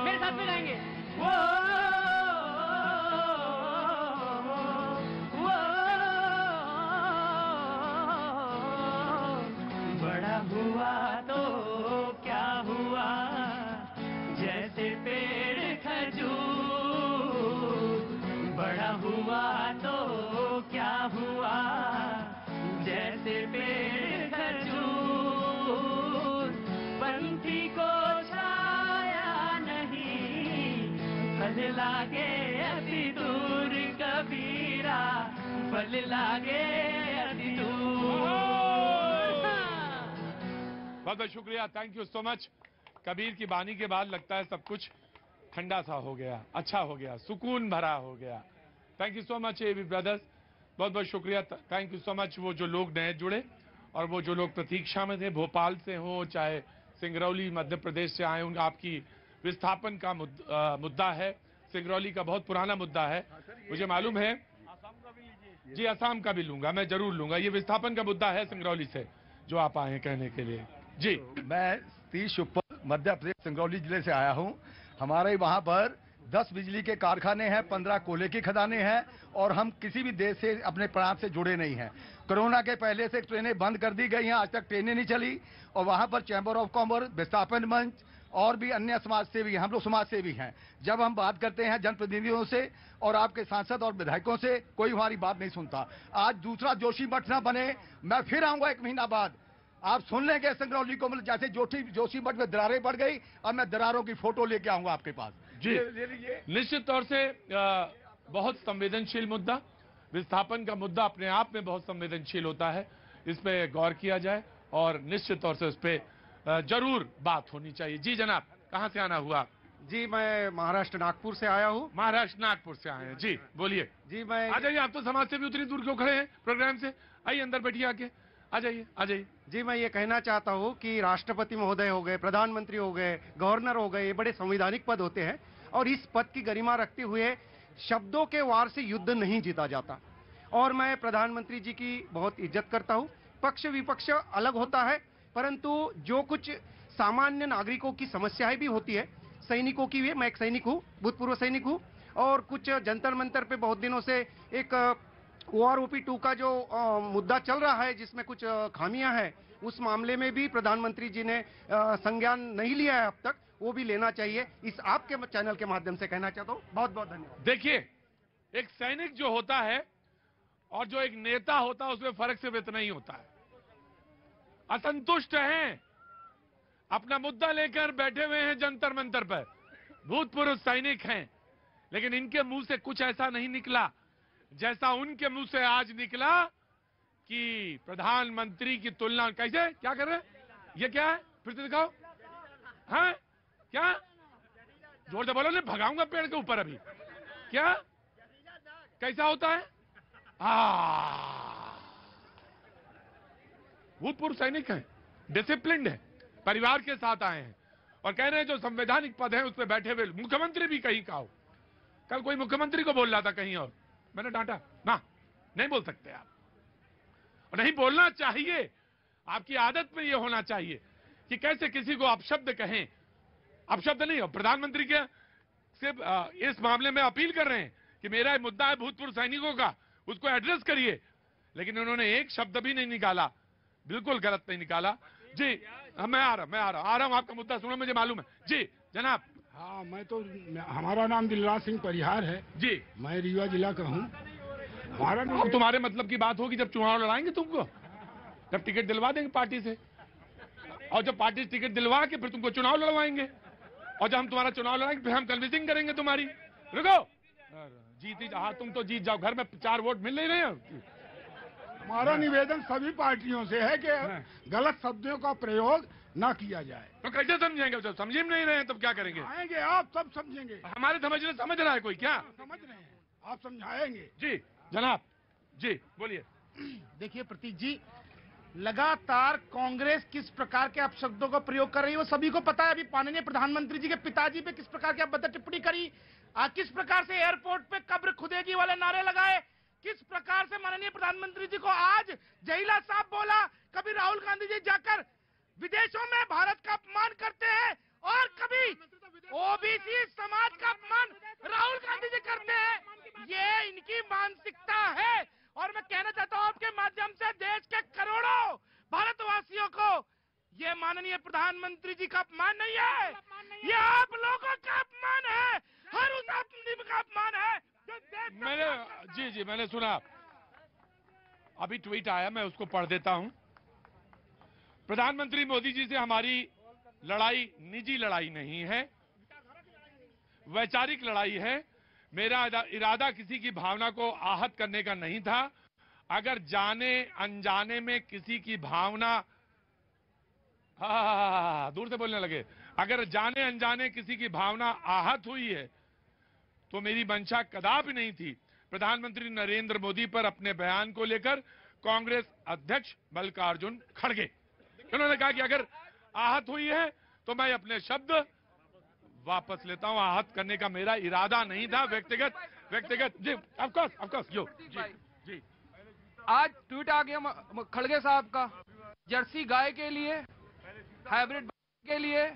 मेरे साथ में गाएंगे। बड़ा हुआ तो क्या हुआ, जैसे पेड़ खजूर। बड़ा हुआ तो क्या हुआ, जैसे पेड़ खजूर। पंथी को फल लागे अति दूर कबीरा, फल लागे अति दूर। बहुत बहुत शुक्रिया, thank you so much. Kabir की बानी के बाद लगता है सब कुछ ठंडा सा हो गया, अच्छा हो गया, सुकून भरा हो गया। Thank you so much AB brothers, बहुत बहुत शुक्रिया, थैंक यू सो मच। वो जो लोग नए जुड़े और वो जो लोग प्रतीक्षा में थे, भोपाल से हो चाहे सिंगरौली मध्य प्रदेश से आए, उनका आपकी विस्थापन का मुद्दा है। सिंगरौली का बहुत पुराना मुद्दा है, मुझे मालूम है जी। असम का भी लूंगा, मैं जरूर लूंगा। ये विस्थापन का मुद्दा है सिंगरौली से जो आप आए हैं कहने के लिए। जी, मैं सतीश उप्पर मध्य प्रदेश सिंगरौली जिले से आया हूं। हमारे वहां पर 10 बिजली के कारखाने हैं, 15 कोयले की खदानें हैं और हम किसी भी देश से अपने प्रांत से जुड़े नहीं हैं। कोरोना के पहले से ट्रेनें बंद कर दी गई हैं, आज तक ट्रेनें नहीं चली। और वहां पर चैम्बर ऑफ कॉमर्स, विस्थापन मंच और भी अन्य समाज सेवी, हम लोग समाज सेवी हैं। जब हम बात करते हैं जनप्रतिनिधियों से और आपके सांसद और विधायकों से, कोई हमारी बात नहीं सुनता। आज दूसरा जोशीमठ ना बने, मैं फिर आऊंगा 1 महीना बाद, आप सुन लेंगे सिंगरौली को। मतलब जैसे जोशीमठ में दरारें पड़ गई, अब मैं दरारों की फोटो लेके आऊंगा आपके पास। जी, निश्चित तौर से बहुत संवेदनशील मुद्दा, विस्थापन का मुद्दा अपने आप में बहुत संवेदनशील होता है। इस पे गौर किया जाए और निश्चित तौर से उस पे जरूर बात होनी चाहिए। जी जनाब, कहाँ से आना हुआ? जी, मैं महाराष्ट्र नागपुर से आया हूँ। महाराष्ट्र नागपुर से आए हैं, जी बोलिए। जी, मैं आ जाइए, आप तो समाज से भी उतनी दूर क्यों खड़े हैं प्रोग्राम से? आइए अंदर बैठिए आके, आ जाइए आ जाइए। जी, मैं ये कहना चाहता हूँ कि राष्ट्रपति महोदय हो गए, प्रधानमंत्री हो गए, गवर्नर हो गए, ये बड़े संवैधानिक पद होते हैं और इस पद की गरिमा रखते हुए शब्दों के वार से युद्ध नहीं जीता जाता। और मैं प्रधानमंत्री जी की बहुत इज्जत करता हूँ। पक्ष विपक्ष अलग होता है, परंतु जो कुछ सामान्य नागरिकों की समस्याएं भी होती है, सैनिकों की भी, मैं एक सैनिक हूँ, भूतपूर्व सैनिक हूँ, और कुछ जंतर मंतर पे बहुत दिनों से एक OROP-2 का जो मुद्दा चल रहा है जिसमें कुछ खामियां हैं, उस मामले में भी प्रधानमंत्री जी ने संज्ञान नहीं लिया है अब तक, वो भी लेना चाहिए। इस आपके चैनल के माध्यम से कहना चाहता हूँ। बहुत बहुत धन्यवाद। देखिए, एक सैनिक जो होता है और जो एक नेता होता है उसमें फर्क सिर्फ इतना ही होता है। असंतुष्ट हैं, अपना मुद्दा लेकर बैठे हुए हैं जंतर मंतर पर, भूतपूर्व सैनिक हैं, लेकिन इनके मुंह से कुछ ऐसा नहीं निकला जैसा उनके मुंह से आज निकला कि प्रधानमंत्री की तुलना। कैसे, क्या कर रहे हैं? ये क्या है, फिर से दिखाओ। हाँ, क्या जोर से बोलो, नहीं भगाऊंगा पेड़ के ऊपर अभी। क्या, कैसा होता है? भूतपूर्व सैनिक हैं, डिसिप्लिन्ड है, परिवार के साथ आए हैं और कह रहे हैं जो संवैधानिक पद है उस पर बैठे हुए मुख्यमंत्री भी कहीं का हो, कल कोई मुख्यमंत्री को बोल रहा था कहीं और, मैंने डांटा ना, नहीं बोल सकते आप, और नहीं बोलना चाहिए। आपकी आदत में ये होना चाहिए कि कैसे किसी को अपशब्द कहें। अपशब्द नहीं हो, प्रधानमंत्री के सिर्फ इस मामले में अपील कर रहे हैं कि मेरा मुद्दा है भूतपूर्व सैनिकों का, उसको एड्रेस करिए, लेकिन उन्होंने एक शब्द भी नहीं निकाला, बिल्कुल गलत नहीं निकाला। जी मैं आ रहा हूं, आपका मुद्दा सुनो, मुझे मालूम है। जी जनाब। हाँ, हमारा नाम दिलराज सिंह परिहार है जी, मैं रीवा जिला का हूँ। हमारा अब तुम्हारे मतलब की बात होगी जब चुनाव लड़ाएंगे तुमको, जब टिकट दिलवा देंगे पार्टी से, और जब पार्टी से टिकट दिलवा के फिर तुमको चुनाव लड़वाएंगे, और जब हम तुम्हारा चुनाव लड़ाएंगे फिर हम कन्विंसिंग करेंगे तुम्हारी। रुको, जीती हाँ, तुम तो जीत जाओ, घर में 4 वोट मिल नहीं रहे हैं। हमारा निवेदन सभी पार्टियों से है कि गलत शब्दों का प्रयोग न किया जाए। तो कैसे समझेंगे, जब समझ नहीं रहे हैं तब क्या करेंगे? आएंगे, आप सब समझेंगे। हमारे समझ रहा है कोई क्या? समझ रहे हैं, आप समझाएंगे। जी जनाब, जी बोलिए। देखिए प्रतीक जी, लगातार कांग्रेस किस प्रकार के अपशब्दों का प्रयोग कर रही है वो सभी को पता है। अभी माननीय प्रधानमंत्री जी के पिताजी पे किस प्रकार की अभद्र टिप्पणी करी, किस प्रकार से एयरपोर्ट पे कब्र खुदेगी वाले नारे लगाए, किस प्रकार से माननीय प्रधानमंत्री जी को आज जहीला साहब बोला। कभी राहुल गांधी जी जाकर विदेशों में भारत का अपमान करते हैं, और कभी ओबीसी समाज का अपमान राहुल गांधी जी करते हैं। ये इनकी मानसिकता है, और मैं कहना चाहता हूं आपके माध्यम से देश के करोड़ों भारतवासियों को, ये माननीय प्रधानमंत्री जी का अपमान नहीं है, ये आप लोगों का अपमान है, हर उस आदमी का अपमान है जो देश। मैंने जी मैंने सुना, अभी ट्वीट आया, मैं उसको पढ़ देता हूं। प्रधानमंत्री मोदी जी से हमारी लड़ाई निजी लड़ाई नहीं है, वैचारिक लड़ाई है। मेरा इरादा किसी की भावना को आहत करने का नहीं था। अगर जाने अनजाने में किसी की भावना, दूर से बोलने लगे, अगर जाने अनजाने किसी की भावना आहत हुई है तो मेरी मंशा कदापि नहीं थी प्रधानमंत्री नरेंद्र मोदी पर अपने बयान को लेकर कांग्रेस अध्यक्ष मल्लिकार्जुन खड़गे। उन्होंने कहा कि अगर आहत हुई है तो मैं अपने शब्द वापस लेता हूं, आहत करने का मेरा इरादा नहीं था। व्यक्तिगत जी, ऑफ कोर्स यो जी। आज ट्वीट आ गया खड़गे साहब का, जर्सी गाय के लिए, हाइब्रिड के लिए,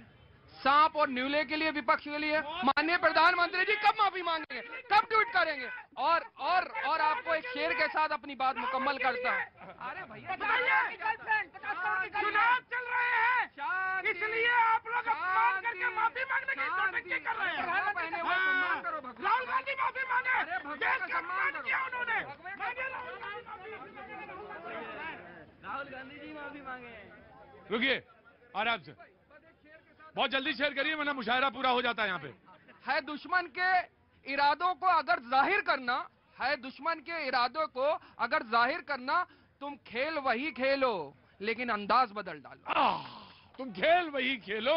सांप और न्यूले के लिए, विपक्ष के लिए माननीय प्रधानमंत्री जी कब माफी मांगेंगे, कब ट्वीट करेंगे? और आपको एक शेर के साथ अपनी बात मुकम्मल करता हूं। अरे भैया, चुनाव चल रहे हैं, इसलिए आप लोग अपमान करके माफी मांगने की नौटंकी कर रहे हैं। राहुल गांधी माफी मांगे, देश का अपमान किया उन्होंने। राहुल गांधी जी माफी मांगे। रुकिए, आराम से, बहुत जल्दी शेयर करिए वरना मुशायरा पूरा हो जाता है। यहाँ पे है दुश्मन के इरादों को अगर जाहिर करना, है दुश्मन के इरादों को अगर जाहिर करना, तुम खेल वही खेलो लेकिन अंदाज बदल डालो। तुम खेल वही खेलो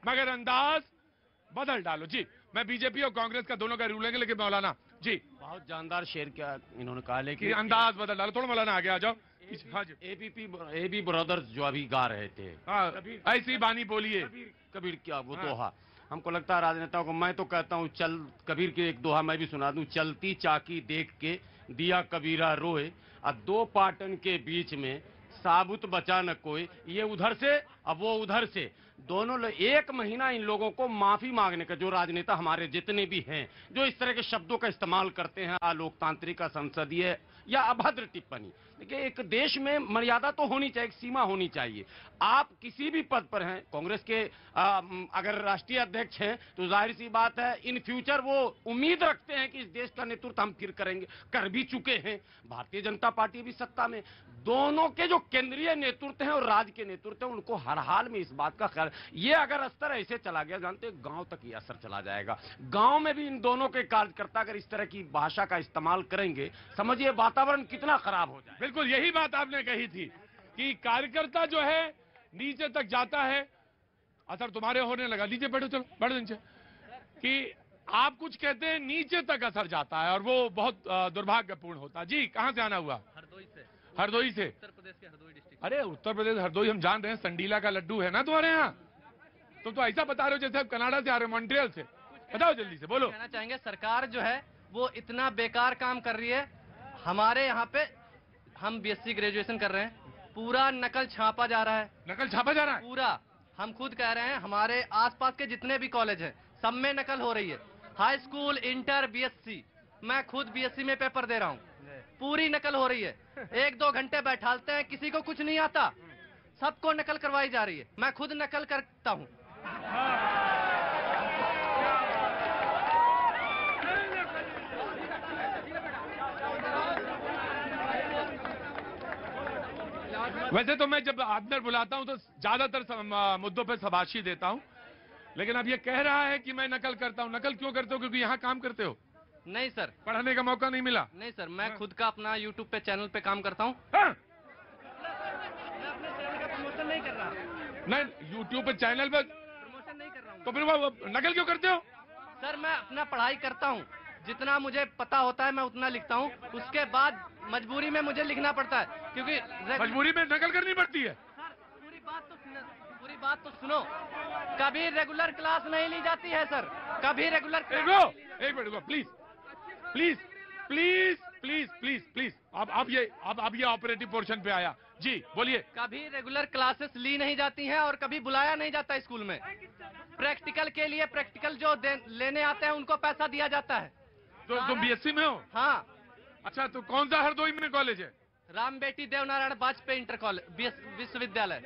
मगर अंदाज बदल डालो। जी मैं बीजेपी और कांग्रेस का दोनों का रूल लेंगे, लेकिन मौलाना जी बहुत जानदार शेर क्या इन्होंने कहा, लेकिन अंदाज बदल डालो। थोड़ा मौलाना आगे आ जाओ। हाँ जी, एबी ब्रदर्स जो अभी गा रहे थे, ऐसी बानी बोलिए। कबीर क्या वो दोहा, हमको लगता है राजनेताओं को, मैं तो कहता हूँ चल, कबीर के एक दोहा मैं भी सुना दूं, चलती चाकी देख के दिया कबीरा रोए, और 2 पाटन के बीच में साबुत बचा न कोई। ये उधर से अब वो उधर से, दोनों 1 महीना इन लोगों को माफी मांगने का, जो राजनेता हमारे जितने भी हैं जो इस तरह के शब्दों का इस्तेमाल करते हैं, अलोकतांत्रिक, संसदीय या अभद्र टिप्पणी। देखिए, एक देश में मर्यादा तो होनी चाहिए, एक सीमा होनी चाहिए। आप किसी भी पद पर हैं, कांग्रेस के अगर राष्ट्रीय अध्यक्ष हैं तो जाहिर सी बात है इन फ्यूचर वो उम्मीद रखते हैं कि इस देश का नेतृत्व हम फिर करेंगे, कर भी चुके हैं। भारतीय जनता पार्टी भी सत्ता में, दोनों के जो केंद्रीय नेतृत्व हैं और राज्य के नेतृत्व हैं उनको हर हाल में इस बात का ख्याल, ये अगर स्तर ऐसे चला गया, जानते हैं गांव तक ये असर चला जाएगा। गांव में भी इन दोनों के कार्यकर्ता अगर इस तरह की भाषा का इस्तेमाल करेंगे, समझिए वातावरण कितना खराब हो जाए। बिल्कुल यही बात आपने कही थी कि कार्यकर्ता जो है नीचे तक जाता है, असर तुम्हारे होने लगा। नीचे बैठो, चलो बैठो नीचे। कि आप कुछ कहते हैं नीचे तक असर जाता है और वो बहुत दुर्भाग्यपूर्ण होता है। जी कहां से आना हुआ? हरदोई से। उत्तर प्रदेश के हरदोई डिस्ट्रिक्ट। अरे उत्तर प्रदेश हरदोई हम जान रहे हैं, संडीला का लड्डू है ना तुम्हारे यहाँ। तुम तो ऐसा बता रहे हो जैसे आप कनाडा से आ रहे हो, मॉन्ट्रियल से। बताओ जल्दी से, बोलो। कहना चाहेंगे सरकार जो है वो इतना बेकार काम कर रही है। हमारे यहाँ पे हम बीएससी ग्रेजुएशन कर रहे हैं, पूरा नकल छापा जा रहा है। नकल छापा जा रहा है पूरा, हम खुद कह रहे हैं हमारे आसपास के जितने भी कॉलेज हैं सब में नकल हो रही है। हाई स्कूल, इंटर, बीएससी, मैं खुद बीएससी में पेपर दे रहा हूँ, पूरी नकल हो रही है। 1-2 घंटे बैठालते हैं, किसी को कुछ नहीं आता, सबको नकल करवाई जा रही है। मैं खुद नकल करता हूँ। वैसे तो मैं जब आदनर बुलाता हूं तो ज्यादातर मुद्दों पे शाबाशी देता हूं, लेकिन अब ये कह रहा है कि मैं नकल करता हूं। नकल क्यों करते हो? क्योंकि यहाँ काम करते हो? नहीं सर, पढ़ने का मौका नहीं मिला? नहीं सर, मैं खुद का अपना यूट्यूब पे चैनल पे काम करता हूँ। प्रमोशन नहीं कर रहा। नहीं, यूट्यूब पे चैनल पे प्रमोशन नहीं कर रहा हूँ। तो फिर वो नकल क्यों करते हो? सर मैं अपना पढ़ाई करता हूँ, जितना मुझे पता होता है मैं उतना लिखता हूँ, उसके बाद मजबूरी में मुझे लिखना पड़ता है, क्योंकि मजबूरी में नकल करनी पड़ती है। पूरी बात तो सुनो, कभी रेगुलर क्लास नहीं ली जाती है सर, कभी रेगुलर क्लास। एक minute please please please please please please, अब ये ऑपरेटिव पोर्शन पे आया जी, बोलिए। कभी रेगुलर क्लासेस ली नहीं जाती हैं और कभी बुलाया नहीं जाता स्कूल में। प्रैक्टिकल के लिए प्रैक्टिकल जो लेने आते हैं उनको पैसा दिया जाता है। तो तुम बीएससी में हो? हाँ। अच्छा, तो कौन सा हरदोई में कॉलेज है? राम बेटी देवनारायण वाजपेयी इंटर कॉलेज, विश्वविद्यालय।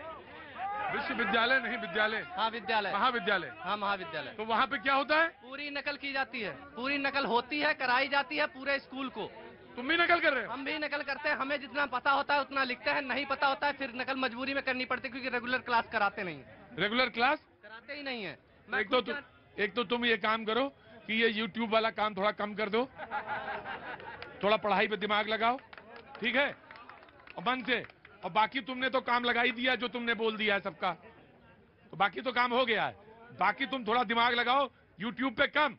विश्वविद्यालय नहीं, विद्यालय। हाँ विद्यालय, महाविद्यालय। हाँ महाविद्यालय। तो वहाँ पे क्या होता है? पूरी नकल की जाती है, पूरी नकल होती है, कराई जाती है पूरे स्कूल को। तुम भी नकल कर रहे हो? हम भी नकल करते हैं, हमें जितना पता होता है उतना लिखते हैं, नहीं पता होता है फिर नकल मजबूरी में करनी पड़ती है, क्योंकि रेगुलर क्लास कराते नहीं है। रेगुलर क्लास कराते ही नहीं है। एक तो तुम ये काम करो कि ये यूट्यूब वाला काम थोड़ा कम कर दो, थोड़ा पढ़ाई पे दिमाग लगाओ, ठीक है, और मन से। और बाकी तुमने तो काम लगा ही दिया, जो तुमने बोल दिया है सबका, तो बाकी तो काम हो गया है। बाकी तुम थोड़ा दिमाग लगाओ, यूट्यूब पे कम।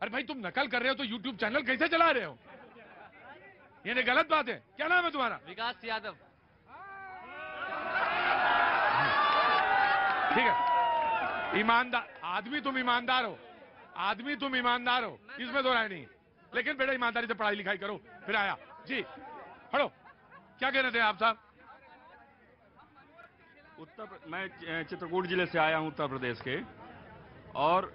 अरे भाई तुम नकल कर रहे हो तो यूट्यूब चैनल कैसे चला रहे हो? ये गलत बात है। क्या नाम है तुम्हारा? विकास यादव। ठीक है, ईमानदार आदमी, तुम ईमानदार हो, आदमी तुम ईमानदार हो, इसमें दो राय नहीं। लेकिन बेटा ईमानदारी से पढ़ाई लिखाई करो। फिर आया जी, हड़ो, क्या कह रहे थे आप साहब? मैं चित्रकूट जिले से आया हूं, उत्तर प्रदेश के, और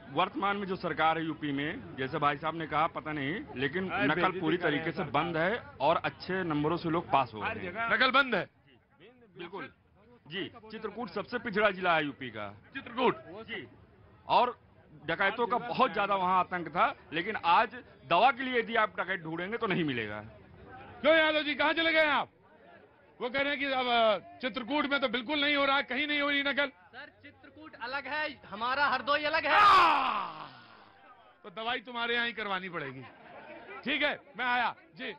वर्तमान में जो सरकार है यूपी में, जैसे भाई साहब ने कहा पता नहीं, लेकिन नकल पूरी तरीके से बंद है और अच्छे नंबरों से लोग पास हो रहे हैं। नकल बंद है बिल्कुल जी। चित्रकूट सबसे पिछड़ा जिला है यूपी का, चित्रकूट जी। और डकैतों का बहुत ज्यादा वहाँ आतंक था, लेकिन आज दवा के लिए यदि आप डकैत ढूंढेंगे तो नहीं मिलेगा। क्यों यादव जी, कहाँ चले गए आप? वो कह रहे हैं कि अब चित्रकूट में तो बिल्कुल नहीं हो रहा, कहीं नहीं हो रही नकल। सर चित्रकूट अलग है, हमारा हरदोई अलग है। तो दवाई तुम्हारे यहाँ ही करवानी पड़ेगी। ठीक है, मैं आया जी।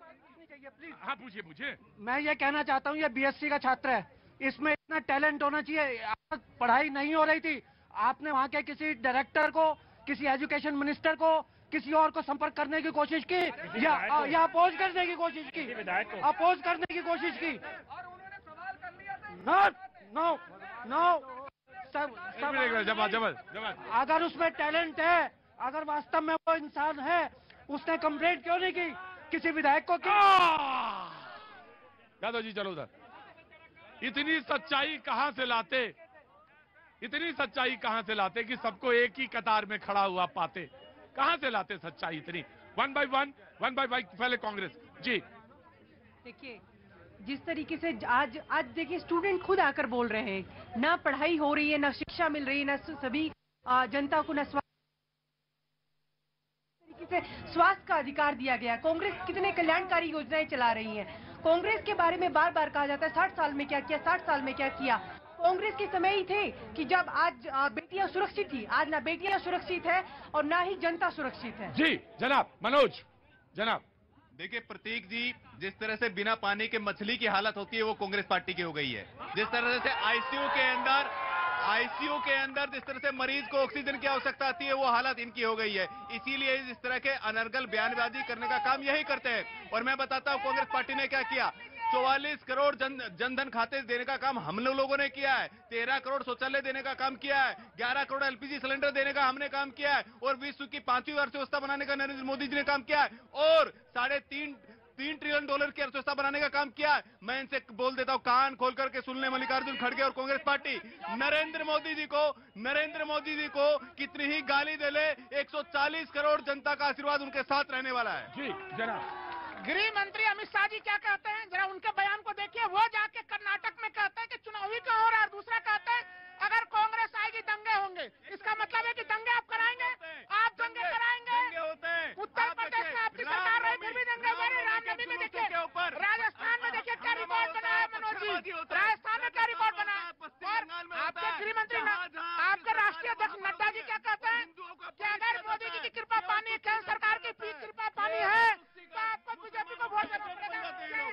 हाँ पूछिए पूछिए। मैं ये कहना चाहता हूँ, ये बीएससी का छात्र है, इसमें इतना टैलेंट होना चाहिए। पढ़ाई नहीं हो रही थी, आपने वहाँ के किसी डायरेक्टर को, किसी एजुकेशन मिनिस्टर को, किसी और को संपर्क करने की कोशिश की या अपोज करने की कोशिश की? अपोज करने की कोशिश की? नो अगर उसमें टैलेंट है, अगर वास्तव में वो इंसान है, उसने कंप्लेंट क्यों नहीं की किसी विधायक को? यादव जी चलो उधर। इतनी सच्चाई कहां से लाते, इतनी सच्चाई कहां से लाते कि सबको एक ही कतार में खड़ा हुआ पाते? कहां से लाते सच्चाई इतनी? वन बाय वन पहले कांग्रेस जी। देखिए जिस तरीके से आज देखिए स्टूडेंट खुद आकर बोल रहे हैं, ना पढ़ाई हो रही है, ना शिक्षा मिल रही है, ना सभी जनता को, ना स्वास्थ्य का अधिकार दिया गया। कांग्रेस कितने कल्याणकारी योजनाएं चला रही है। कांग्रेस के बारे में बार बार कहा जाता है 60 साल में क्या किया, 60 साल में क्या किया। कांग्रेस के समय ही थे कि जब आज बेटियां सुरक्षित थी, आज ना बेटियां सुरक्षित है और ना ही जनता सुरक्षित है। जी जनाब, मनोज जनाब। देखिए प्रतीक जी, जिस तरह से बिना पानी के मछली की हालत होती है वो कांग्रेस पार्टी की हो गई है। जिस तरह से आईसीयू के अंदर जिस तरह से मरीज को ऑक्सीजन की आवश्यकता आती है, वो हालत इनकी हो गई है। इसीलिए इस तरह के अनर्गल बयानबाजी करने का काम यही करते हैं। और मैं बताता हूं कांग्रेस पार्टी ने क्या किया। 44 करोड़ जनधन खाते देने का काम हम लोगों ने किया है, 13 करोड़ शौचालय देने का काम किया है, 11 करोड़ एलपीजी सिलेंडर देने का हमने काम किया है, और विश्व की 5वीं अर्थव्यवस्था बनाने का नरेंद्र मोदी जी ने काम किया है, और $3.5 ट्रिलियन की अर्थव्यवस्था बनाने का काम किया है। मैं इनसे बोल देता हूं, कान खोल करके सुन ले मल्लिकार्जुन खड़गे और कांग्रेस पार्टी, नरेंद्र मोदी जी को कितनी ही गाली दे ले, 140 करोड़ जनता का आशीर्वाद उनके साथ रहने वाला है। जी जरा गृह मंत्री अमित शाह जी क्या कहते हैं, जरा उनके बयान को देखिए। वो जाके कर्नाटक में कहते हैं कि चुनावी का हो रहा है, और दूसरा कहते हैं अगर कांग्रेस आएगी दंगे होंगे। इसका मतलब है कि दंगे आप कराएंगे, आप दंगे कराएंगे। उत्तर प्रदेश में आपकी सरकार रही फिर भी दंगे हुए। रामनवमी में देखिए, राजस्थान में देखिए क्या रिकॉर्ड बना है मनोज जी, राजस्थान में क्या रिकॉर्ड बना है। और आपके गृह मंत्री आपके राष्ट्रीय अध्यक्ष नड्डा जी क्या कहते हैं कि अगर मोदी जी की कृपा पानी, केंद्र सरकार की कृपा पानी है तो आपको बीजेपी को वोट देना पड़ेगा।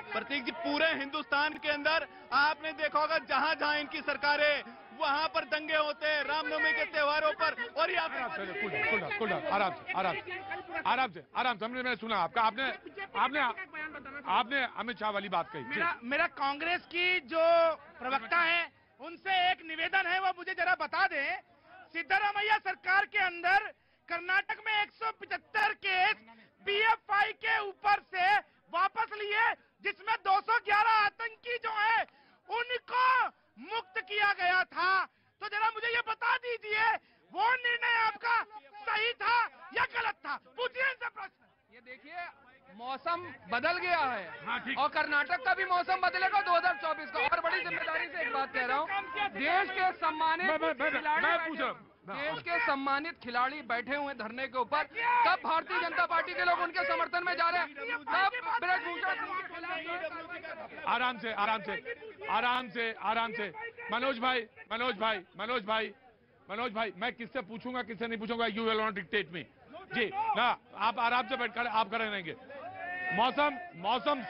प्रतीक जी, पूरे हिंदुस्तान के अंदर आपने देखा होगा जहां जहां इनकी सरकारें, वहां पर दंगे होते हैं रामनवमी के त्योहारों पर। और ये आराम से हमने सुना आपका, आपने अमित शाह वाली बात कही। मेरा कांग्रेस की जो प्रवक्ता है उनसे एक निवेदन है, वो मुझे जरा बता दें। सिद्धरामैया सरकार के अंदर कर्नाटक में 175 केस पीएफआई के ऊपर से वापस लिए, जिसमें 211 आतंकी जो है उनको मुक्त किया गया था। तो जरा मुझे ये बता दीजिए, वो निर्णय आपका सही था या गलत था? पूछिए इनसे प्रश्न। ये देखिए, मौसम बदल गया है और कर्नाटक का भी मौसम बदलेगा 2024 का। और बड़ी जिम्मेदारी से एक बात कह रहा हूँ, देश के सम्मानित खिलाड़ी बैठे हुए धरने के ऊपर, तब भारतीय जनता पार्टी के लोग उनके समर्थन में जा रहे हैं, तब आराम से मनोज भाई मैं किससे पूछूंगा किससे नहीं पूछूंगा, यू विल नॉट डिक्टेट मी। जी ना, आप आराम से बैठकर आप कर रहेंगे। मौसम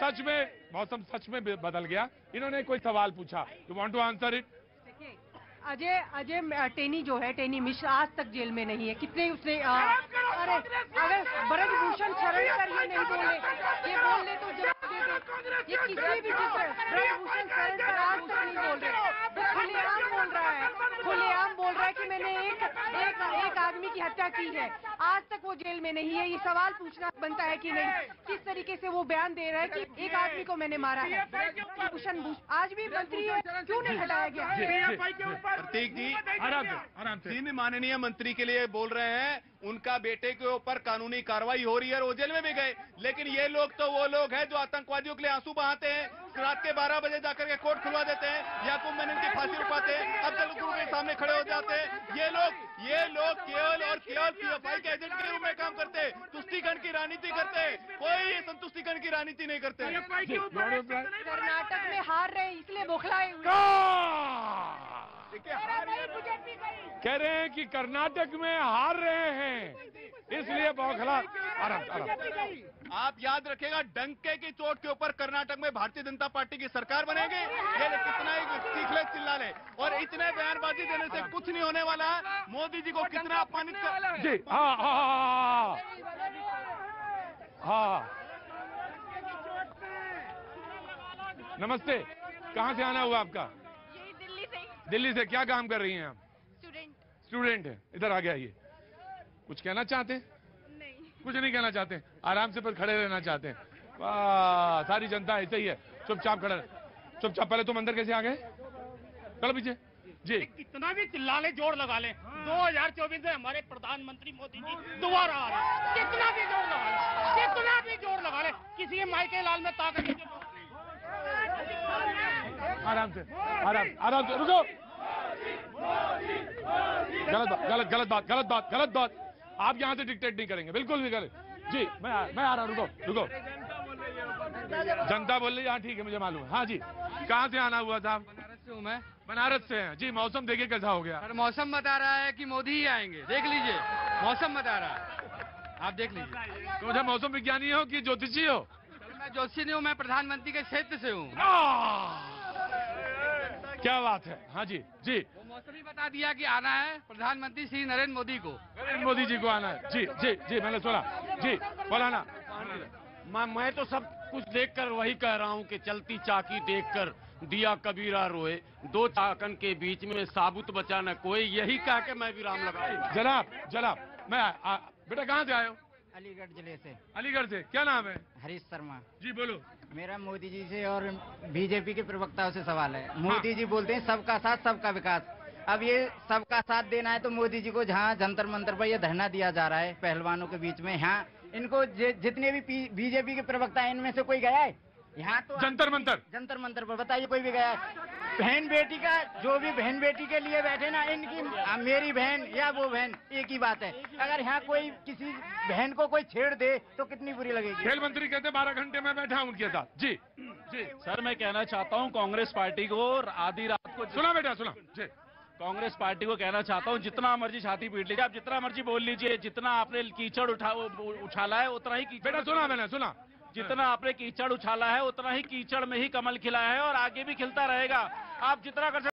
सच में बदल गया। इन्होंने कोई सवाल पूछा, you want to answer it? Ajay Teni जो है, टेनी मिश्रा आज तक जेल में नहीं है। कितने उसने अरे ब्रजभूषण शरण पर ये नहीं बोले, ये बोलने तो जवाब दे दे। ये किसी भी ब्रजभूषण शरण पर आज तक नहीं बोल रहे, खुलेआम बोल रहा है, खुलेआम बोल रहा है कि मैंने एक आदमी की हत्या की है। आज तक वो जेल में नहीं है। ये सवाल पूछना बनता है कि नहीं, किस तरीके से वो बयान दे रहा है कि एक आदमी को मैंने मारा है। भूषण आज भी मंत्री क्यों नहीं हटाया गया? प्रतीक जी, आराम से जिन माननीय मंत्री के लिए बोल रहे हैं, उनका बेटे के ऊपर कानूनी कार्रवाई हो रही है और वो जेल में भी गए। लेकिन ये लोग तो वो लोग हैं जो आतंकवादियों के लिए आंसू बहाते हैं, रात के 12 बजे जाकर के कोर्ट खुलवा देते हैं, याकूब मेनन की फांसी रुकवाते हैं, अब्दुल गुरु के सामने खड़े हो जाते हैं। ये लोग केवल पीएफआई के एजेंट के रूप में काम करते हैं, तुष्टीकरण की राजनीति करते हैं, कोई संतुष्टीकरण की राजनीति नहीं करते। कर्नाटक में हार रहे इसलिए बौखलाए हुए कह रहे हैं कि कर्नाटक में हार रहे हैं इसलिए बौखला। आप याद रखिएगा, डंके की चोट के ऊपर कर्नाटक में भारतीय जनता पार्टी की सरकार बनेगी। ये कितना ही चीखले चिल्ला ले और इतने बयानबाजी देने से कुछ नहीं होने वाला है। मोदी जी को कितना अपमानित कर। जी हाँ नमस्ते, कहाँ से आना हुआ आपका? दिल्ली से। क्या काम कर रही हैं आप? स्टूडेंट है। इधर आ गया। ये कुछ कहना चाहते हैं? नहीं, कुछ नहीं कहना चाहते, आराम से पर खड़े रहना चाहते हैं। वाह, सारी जनता ऐसे ही है, चुपचाप खड़े। चुपचाप। पहले तुम अंदर कैसे आ गए? चलो पीछे। जी, कितना भी चिल्ला ले, जोर लगा ले, 2024 में हमारे प्रधानमंत्री मोदी जी दोबारा आ रहे। कितना भी जोर लगा ले, किसी के माई के लाल में ताकत। आराम से रुको। गलत बात। आप यहाँ से डिक्टेट नहीं करेंगे, बिल्कुल भी करें। जी मैं आ रहा हूँ। रुको। जनता बोल रही है। हाँ ठीक है, मुझे मालूम है। हाँ जी, कहाँ से आना हुआ था? बनारस से हूँ मैं। बनारस से हैं जी। मौसम देखिए कैसा हो गया। सर मौसम बता रहा है कि मोदी ही आएंगे, देख लीजिए, मौसम बता रहा है, आप देख लीजिए। तो मुझे मौसम विज्ञानी हो कि ज्योतिषी हो? मैं ज्योतिषी नहीं हूँ, मैं प्रधानमंत्री के क्षेत्र से हूँ। क्या बात है। हाँ जी। वो मौसम ही बता दिया कि आना है प्रधानमंत्री श्री नरेंद्र मोदी को। नरेंद्र मोदी जी को आना है। जी मैंने सुना। जी बोलाना। मैं तो सब कुछ देखकर वही कह रहा हूं कि चलती चाकी देखकर दिया कबीरा रोए, दो चाकन के बीच में साबुत बचा न कोई, यही कह के मैं विराम लगा। जनाब बेटा कहाँ से आए हो? अलीगढ़ जिले से। अलीगढ़ से, क्या नाम है? हरीश शर्मा जी बोलो। मेरा मोदी जी से और बीजेपी के प्रवक्ताओं से सवाल है। मोदी जी बोलते हैं सबका साथ सबका विकास, अब ये सबका साथ देना है तो मोदी जी को जहाँ जंतर मंतर पर ये धरना दिया जा रहा है पहलवानों के बीच में, यहाँ इनको जितने भी बीजेपी के प्रवक्ता हैं इनमें से कोई गया है यहाँ? तो जंतर मंतर पर बताइए कोई भी गया है? बहन बेटी का जो भी बहन बेटी के लिए बैठे ना, इनकी मेरी बहन या वो बहन एक ही बात है। अगर यहाँ कोई किसी बहन को कोई छेड़ दे तो कितनी बुरी लगेगी। खेल मंत्री कहते 12 घंटे में बैठा हूँ उनके साथ। जी सर, मैं कहना चाहता हूँ कांग्रेस पार्टी को आधी रात को सुना बेटा सुना जी, कांग्रेस पार्टी को कहना चाहता हूँ जितना मर्जी छाती पीट लीजिए, आप जितना मर्जी बोल लीजिए, जितना आपने कीचड़ उछाला है उतना ही बेटा सुना मैंने सुना, जितना आपने कीचड़ उछाला है उतना ही कीचड़ में ही कमल खिला है और आगे भी खिलता रहेगा। आप जितना कर